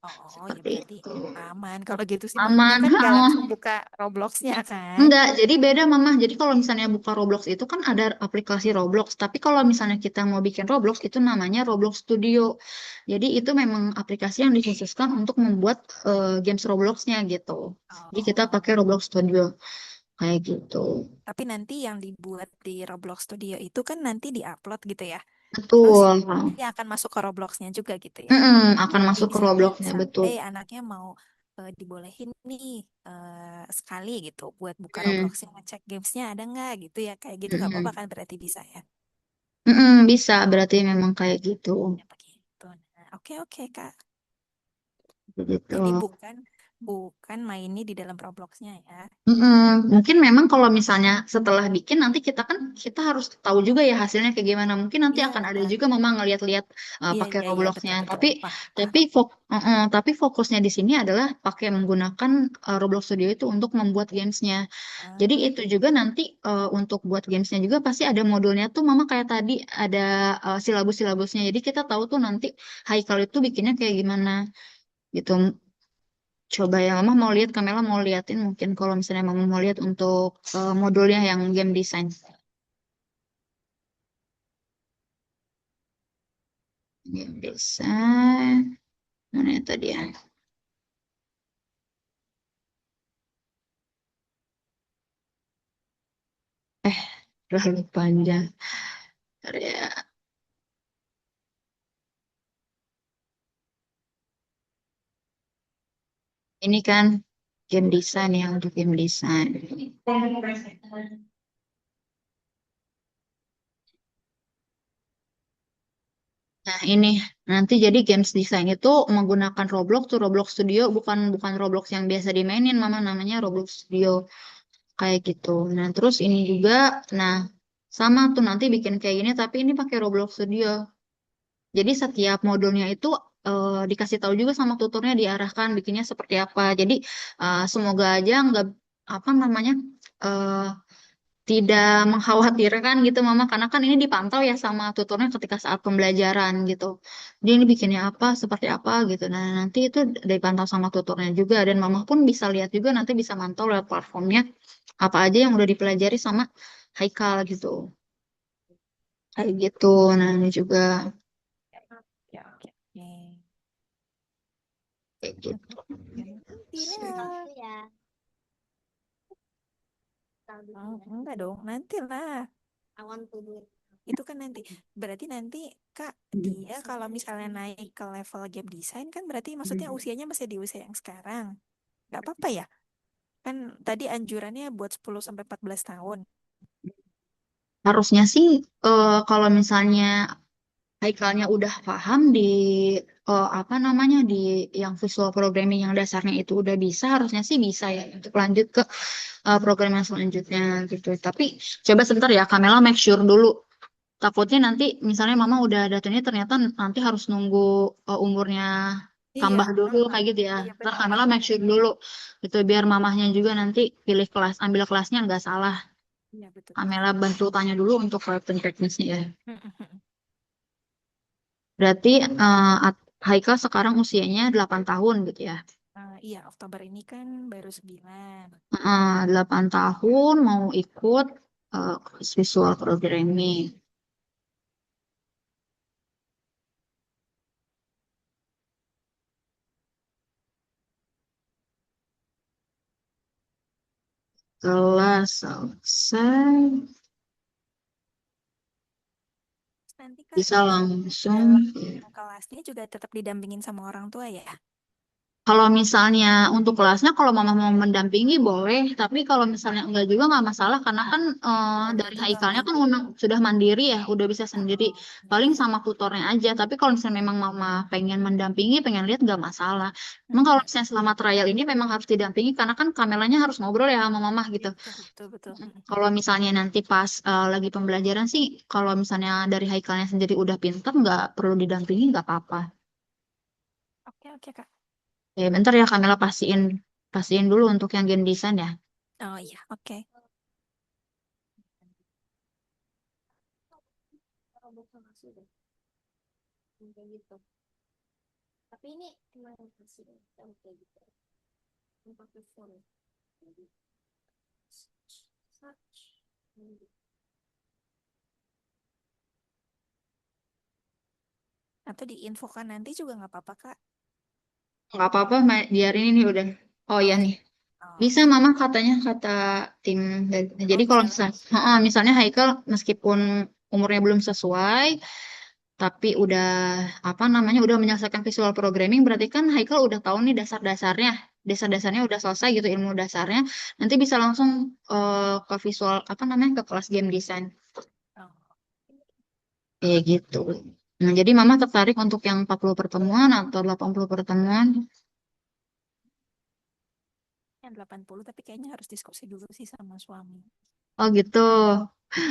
Oh, ya Seperti berarti itu. aman. Kalau gitu sih, dia Aman, kan nggak ha. langsung buka Robloxnya kan? Enggak, jadi beda Mama. Jadi kalau misalnya buka Roblox itu kan ada aplikasi Roblox, tapi kalau misalnya kita mau bikin Roblox itu namanya Roblox Studio. Jadi itu memang aplikasi yang dikhususkan untuk membuat games Robloxnya gitu. Jadi kita pakai Oh, Roblox Studio kayak gitu. tapi nanti yang dibuat di Roblox Studio itu kan nanti diupload gitu ya. Terus Betul. dia akan masuk ke Robloxnya juga gitu ya. Mm-mm, akan Jadi masuk ke misalnya Robloxnya, betul. sampai anaknya mau dibolehin nih sekali gitu buat buka Mm, Robloxnya ngecek gamesnya ada nggak gitu ya kayak gitu nggak apa-apa mm-mm. kan berarti bisa ya. Mm-mm, bisa, berarti memang kayak gitu. Ya begitu. Nah, oke oke Kak. Begitu. Jadi bukan mainnya di dalam Robloxnya ya. Mm-mm. Mungkin memang kalau misalnya setelah bikin nanti kita harus tahu juga ya hasilnya kayak gimana. Mungkin nanti Iya, akan ada juga mama ngeliat-liat iya, pakai iya, iya, Robloxnya. betul, betul. Tapi tapi Paham. tapi fokusnya di sini adalah pakai menggunakan Roblox Studio itu untuk membuat gamesnya. Jadi Ah, itu juga nanti untuk buat gamesnya juga pasti ada modulnya tuh mama kayak tadi ada silabus-silabusnya. Jadi kita tahu tuh nanti Haikal itu bikinnya kayak gimana gitu. Coba ya, Mama mau lihat, Kamela mau liatin mungkin kalau misalnya Mama mau lihat untuk modulnya yang game design. Game design, mana ya tadi ya? Eh, terlalu panjang. Bentar ya. Ini kan game design ya untuk game design. Nah, ini nanti jadi games design itu menggunakan Roblox tuh Roblox Studio bukan bukan Roblox yang biasa dimainin Mama namanya Roblox Studio kayak gitu. Nah, terus ini juga nah sama tuh nanti bikin kayak gini tapi ini pakai Roblox Studio. Jadi setiap modulnya itu dikasih tahu juga sama tutornya diarahkan bikinnya seperti apa. Jadi semoga aja nggak apa namanya eh, tidak mengkhawatirkan gitu Mama karena kan ini dipantau ya sama tutornya ketika saat pembelajaran gitu. Jadi ini bikinnya apa seperti apa gitu. Nah nanti itu dipantau sama tutornya juga dan Mama pun bisa lihat juga nanti bisa mantau lewat platformnya apa aja yang udah dipelajari sama Haikal gitu. Kayak gitu. Nah ini juga. ya, oke. Kayak gitu. Nanti Gitu lah. ya. Tahu dulu Oh, ya. enggak dong, nanti lah. I want to do it. Itu kan nanti. Berarti nanti Kak, dia kalau misalnya naik ke level game design kan berarti maksudnya usianya masih di usia yang sekarang. Nggak apa-apa ya? Kan tadi anjurannya buat 10 sampai 14 tahun. Harusnya sih kalau misalnya Haikalnya udah paham di apa namanya di yang visual programming yang dasarnya itu udah bisa, harusnya sih bisa ya untuk lanjut ke program yang selanjutnya gitu. Tapi coba sebentar ya, Kamela make sure dulu. Takutnya nanti misalnya Mama udah ada ini ternyata nanti harus nunggu umurnya Iya, tambah dulu heeh. kayak gitu ya. Iya Ntar benar. Kamela make sure dulu gitu biar mamahnya juga nanti pilih kelas, ambil kelasnya nggak salah. Iya betul betul. Kamela bantu tanya dulu untuk proyek teknisnya ya. Mm-mm. Berarti Haikal sekarang usianya 8 tahun gitu ya. Iya, Oktober ini kan baru 9. 8 tahun mau ikut visual programming. Kelas selesai, Terus nanti Kak, bisa di langsung. dalam kelasnya juga tetap didampingin sama orang tua ya? Kalau misalnya untuk kelasnya, kalau mama mau mendampingi boleh, tapi kalau misalnya enggak juga nggak masalah, karena kan Oh, dari berarti Haikalnya nggak. kan sudah mandiri ya, udah bisa sendiri. Paling Iya. sama tutornya aja, tapi kalau misalnya memang mama pengen mendampingi, pengen lihat nggak masalah. Emang kalau Mm-mm. misalnya selama trial ini memang harus didampingi, karena kan kameranya harus ngobrol ya sama mama gitu. Iya betul betul betul. Mm-mm. Kalau misalnya nanti pas lagi pembelajaran sih, kalau misalnya dari Haikalnya sendiri udah pinter, nggak perlu didampingi, nggak apa-apa. Oke oke Kak. Bentar ya Kamela pastiin dulu untuk yang game design ya. Oh iya oke. Kalau bukan masih deh. Kayak gitu. Tapi ini kemarin masih deh. Kayak gitu. Ini pakai phone. Jadi, search. Atau diinfokan nanti juga nggak apa-apa Kak. Nggak apa-apa, biarin ini udah. Oh iya Oh, nih. oh, Bisa mama katanya kata tim. oh Jadi kalau bisa misalnya, misalnya Haikal meskipun umurnya belum sesuai, tapi udah apa namanya udah menyelesaikan visual programming, berarti kan Haikal udah tahu nih dasar-dasarnya. Dasar-dasarnya udah selesai gitu ilmu dasarnya. Nanti bisa langsung ke visual apa namanya ke kelas game design. oh. Kayak gitu. Nah, jadi mama tertarik untuk yang 40 pertemuan atau 80 pertemuan. Yang 80 tapi kayaknya harus diskusi dulu sih sama suami. Oh gitu.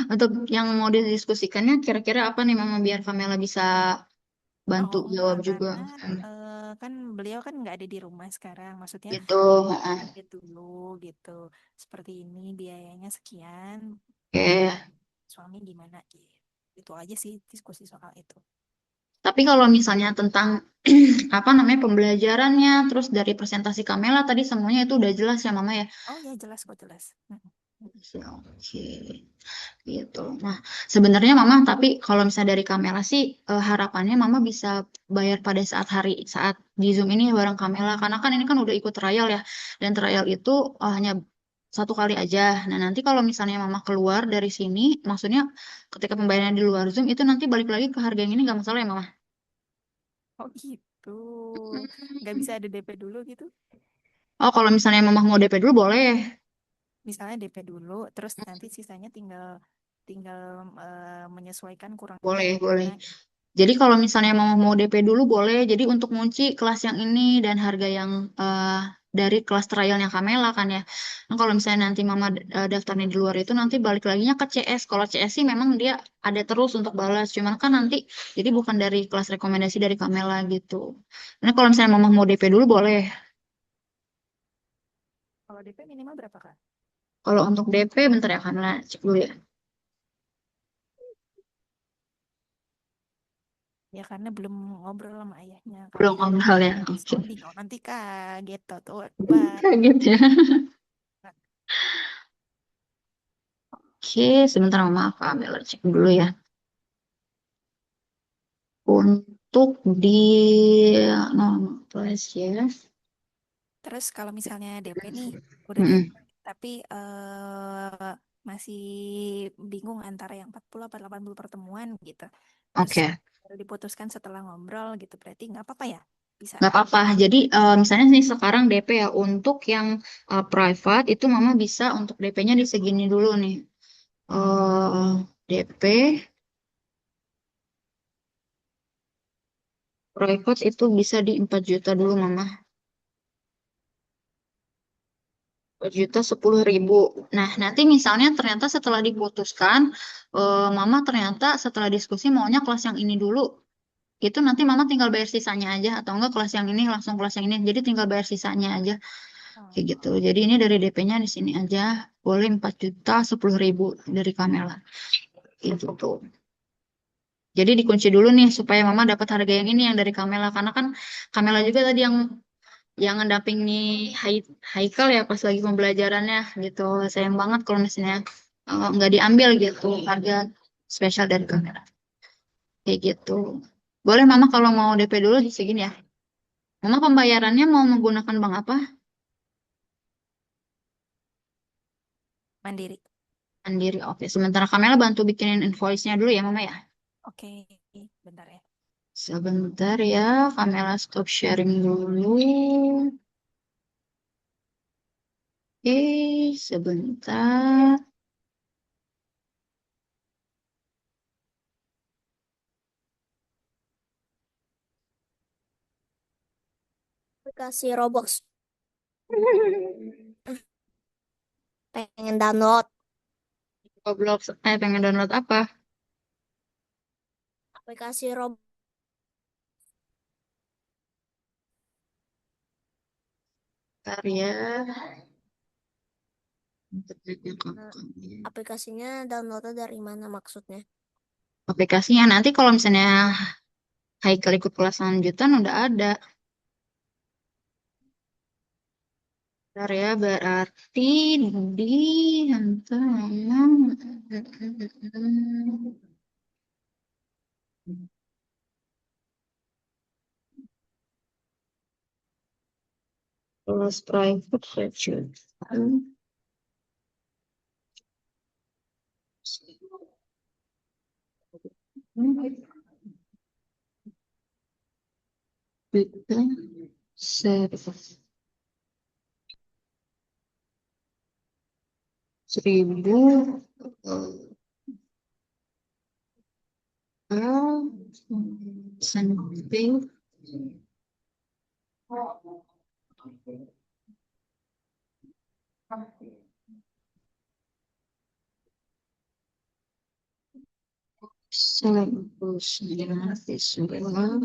Untuk yang mau didiskusikannya kira-kira apa nih Mama biar Kamela bisa bantu Oh enggak, jawab juga. karena kan beliau kan nggak ada di rumah sekarang. Maksudnya Gitu. Heeh. update dulu gitu. Seperti ini biayanya sekian, Oke. suami gimana gitu. Itu aja sih diskusi soal itu. Tapi kalau misalnya tentang apa namanya pembelajarannya, terus dari presentasi Kamela tadi semuanya itu udah jelas ya Mama ya. Oh ya jelas kok jelas. Mm-mm. Oke, gitu. Nah, sebenarnya Mama, tapi kalau misalnya dari Kamela sih harapannya Mama bisa bayar pada saat di Zoom ini ya bareng Kamela, karena kan ini kan udah ikut trial ya, dan trial itu hanya satu kali aja. Nah, nanti kalau misalnya Mama keluar dari sini, maksudnya ketika pembayaran di luar Zoom itu nanti balik lagi ke harga yang ini nggak masalah ya Mama? Oh gitu. Nggak bisa ada DP dulu gitu. Oh, kalau misalnya Mama mau DP dulu boleh. Misalnya DP dulu, terus nanti sisanya tinggal tinggal menyesuaikan kurang Boleh, lebihnya boleh. gimana. Jadi kalau misalnya mau DP dulu boleh. Jadi untuk ngunci kelas yang ini dan harga yang dari kelas trialnya Kamela kan ya. Nah, kalau misalnya nanti Mama daftarnya di luar itu nanti balik laginya ke CS. Kalau CS sih memang dia ada terus untuk balas. Cuman kan nanti jadi bukan dari kelas rekomendasi dari Kamela gitu. Nah kalau misalnya Mama mau DP dulu boleh. Kalau DP minimal berapa Kak? Kalau untuk DP bentar ya Kamela cek dulu ya. Ya karena belum ngobrol sama ayahnya. Kalau Belum yang ngobrol ya. Oke. diskonin, oh nanti kaget tuh Pak. Kaget ya. Oke, sebentar Mama Kamela cek dulu ya. untuk di normal price ya. Terus kalau misalnya DP nih, udah Mm-mm. DP, tapi masih bingung antara yang 40 atau 80 pertemuan gitu. Terus Oke, baru diputuskan setelah ngobrol gitu, berarti nggak apa-apa ya? Bisa. nggak apa-apa. Jadi misalnya nih sekarang DP ya untuk yang private itu Mama bisa untuk DP-nya di segini dulu nih. DP private itu bisa di 4 juta dulu Mama. 4.010.000. Nah, nanti misalnya ternyata setelah diputuskan, Mama ternyata setelah diskusi maunya kelas yang ini dulu. Itu nanti Mama tinggal bayar sisanya aja. Atau enggak kelas yang ini langsung kelas yang ini. Jadi tinggal bayar sisanya aja. Oh. Kayak gitu. Jadi ini dari DP-nya di sini aja. Boleh 4.010.000 dari Kamela. Gitu tuh. Jadi dikunci dulu nih supaya Mama dapat harga yang ini yang dari Kamela. Karena kan Kamela juga tadi yang ngedampingi Haikal ya pas lagi pembelajarannya gitu. Sayang banget kalau misalnya nggak diambil gitu harga spesial dari kamera. Kayak gitu. Boleh Mama kalau mau DP dulu di segini ya. Mama pembayarannya mau menggunakan bank apa? Mandiri. Mandiri. Oke. Sementara Kamera bantu bikinin invoice-nya dulu ya Mama ya. Oke, bentar ya. Sebentar ya. Kamera stop sharing dulu. Sebentar. Aplikasi Roblox pengen download Roblox, pengen download apa? aplikasi Roblox. Bentar ya. Internetnya Nah, kakak. aplikasinya downloadnya dari mana maksudnya? Aplikasinya nanti kalau misalnya Haikal ikut kelas lanjutan udah ada. Bentar ya, berarti di kelas private saja. Kita service 1.000 sampai sembilan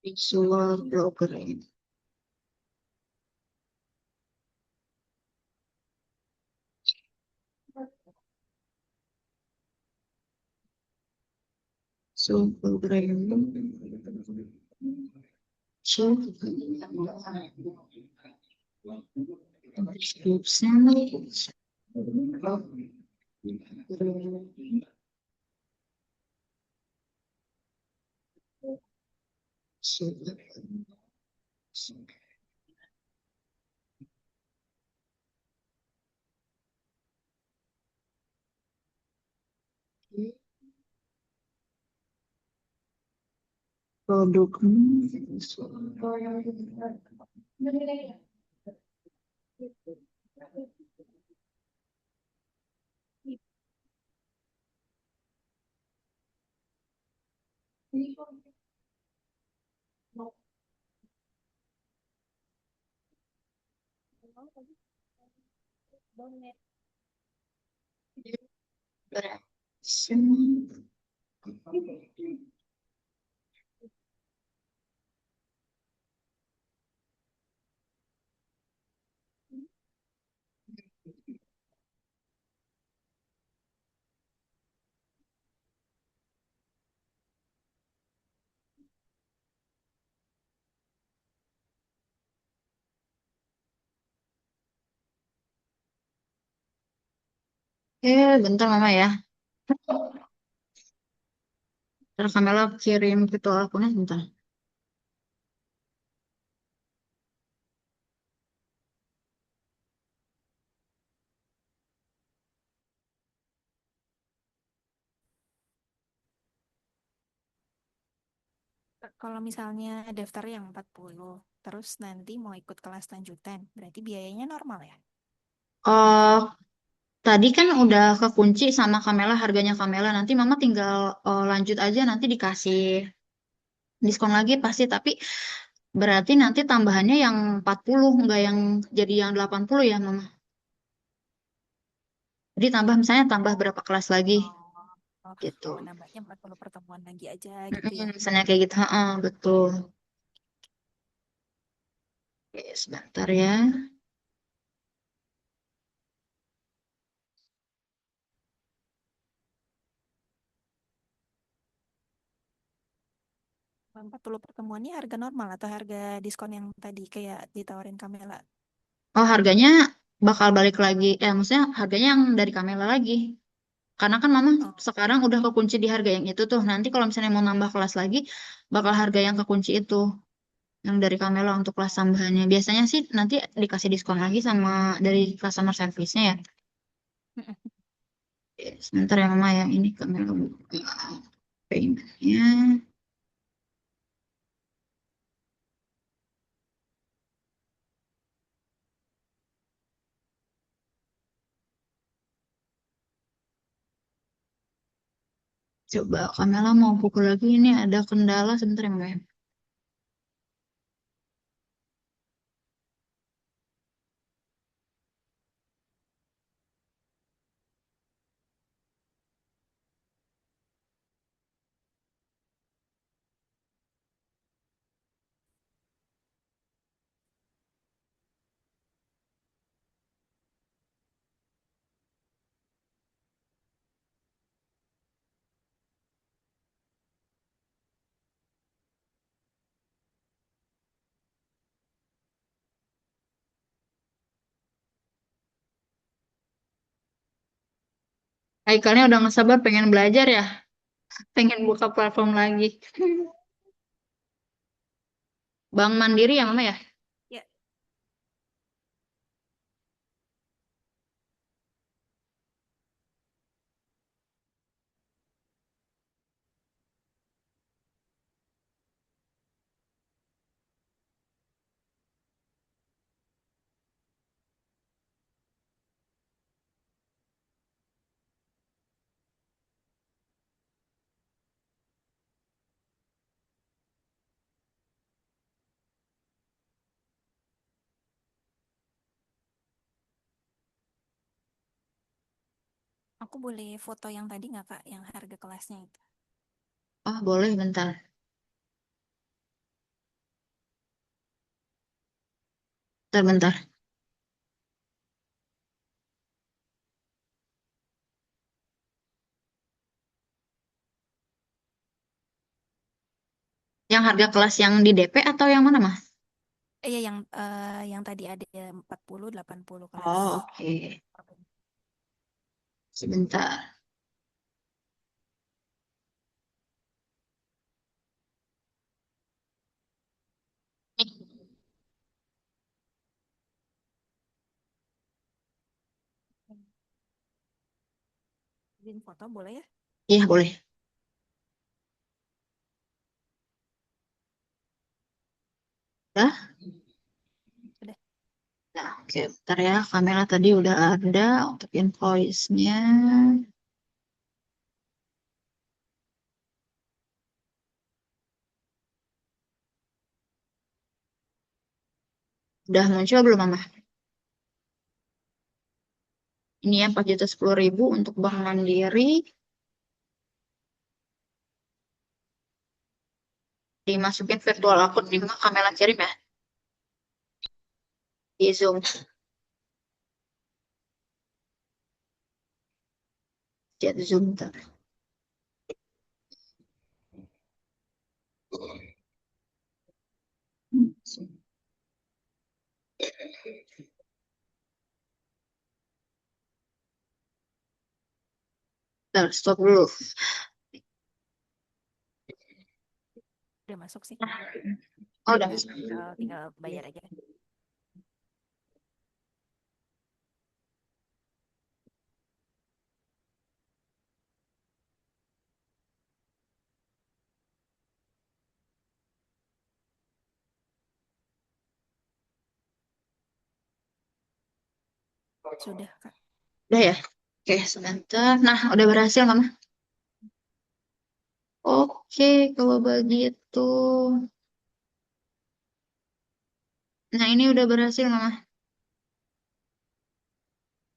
visual program. So program. So description. So, produk Bentar mama ya. Ntar Kamela kirim virtual akunnya bentar. Kalau misalnya daftar yang 40 terus nanti mau ikut kelas lanjutan, berarti biayanya normal ya? Oh, tadi kan udah kekunci sama Kamela harganya Kamela. Nanti mama tinggal lanjut aja nanti dikasih diskon lagi pasti. Tapi berarti nanti tambahannya yang 40 nggak yang jadi yang 80 ya mama. Jadi tambah misalnya tambah berapa kelas lagi Oh, gitu. oh, nambahnya 40 pertemuan lagi aja gitu Mm-mm, ya. misalnya kayak gitu. Heeh, betul. Oke, sebentar ya. 40 pertemuan ini harga normal atau harga diskon yang tadi kayak ditawarin Kamela? Oh, harganya bakal balik lagi. Maksudnya harganya yang dari Kamela lagi. Karena kan mama Oh, sekarang udah kekunci di harga yang itu tuh. Nanti kalau misalnya mau nambah kelas lagi, bakal harga yang kekunci itu. Yang dari Kamela untuk kelas tambahannya. Biasanya sih nanti dikasih diskon lagi sama dari customer service-nya ya. Sebentar ya mama yang ini Kamela buka payment-nya. Coba Kamela mau pukul lagi ini ada kendala sebentar ya mama ya. Haikalnya udah nggak sabar pengen belajar ya. Pengen buka platform lagi. Bank Mandiri ya mama ya? ya, aku boleh foto yang tadi nggak Kak, yang harga kelasnya itu? Oh boleh bentar. Bentar bentar. Yang harga kelas yang di DP atau yang mana mas? Iya yang tadi ada 40, 80 kelas. Oh oke. Sebentar. Izin foto boleh ya? Iya boleh. Udah? Sudah. Nah, oke, bentar ya. Kamera tadi udah ada untuk invoice-nya. Udah muncul belum, Mama? Ini ya 4.010.000 untuk Bank Mandiri. Dimasukin virtual akun di Mama Kamera kirim ya. Di Zoom. Chat Zoom. Bentar. Bentar, stop dulu. Udah masuk sih. Oh, udah. Tinggal bayar aja. Sudah, Kak. Udah ya? Oke, sebentar. Nah, udah berhasil, Mama. Oke, kalau begitu. Nah, ini udah berhasil, Mama.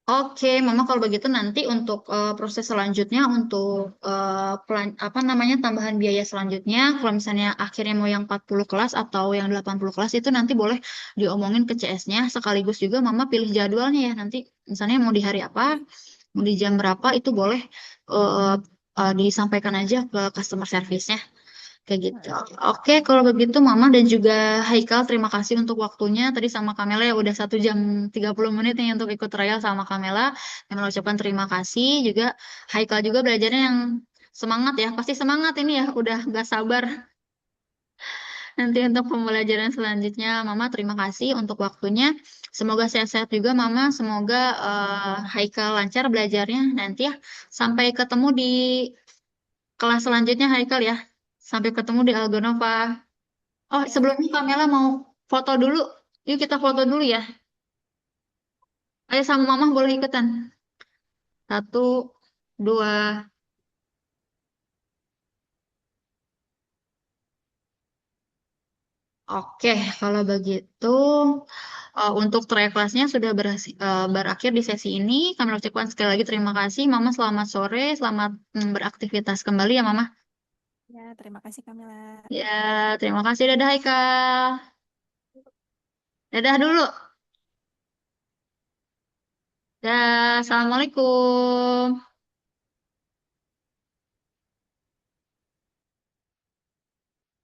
Oke, Mama kalau begitu nanti untuk proses selanjutnya untuk apa namanya tambahan biaya selanjutnya kalau misalnya akhirnya mau yang 40 kelas atau yang 80 kelas itu nanti boleh diomongin ke CS-nya sekaligus juga Mama pilih jadwalnya ya nanti misalnya mau di hari apa, mau di jam berapa itu boleh eh, disampaikan aja ke customer service-nya. Kayak gitu. Oke, kalau begitu Mama dan juga Haikal, terima kasih untuk waktunya. Tadi sama Kamela ya udah 1 jam 30 menit nih untuk ikut trial sama Kamela. Kamela ucapkan terima kasih. Juga Haikal juga belajarnya yang semangat ya. Pasti semangat ini ya. Udah gak sabar nanti untuk pembelajaran selanjutnya. Mama terima kasih untuk waktunya. Semoga sehat-sehat juga Mama. Semoga Haikal lancar belajarnya nanti ya. Sampai ketemu di kelas selanjutnya Haikal ya. Sampai ketemu di Algonova. Oh, Ya, sebelumnya Kamela mau foto dulu. Yuk kita foto dulu ya. Ayo sama Mama boleh ikutan. 1, 2. Oke, kalau begitu untuk trayek kelasnya sudah berakhir di sesi ini. Kami ucapkan sekali lagi terima kasih. Mama selamat sore, selamat beraktivitas kembali ya Mama. ya, terima kasih Kamila. Ya, terima kasih. Dadah Haikal. Dadah dulu. Dadah, Assalamualaikum.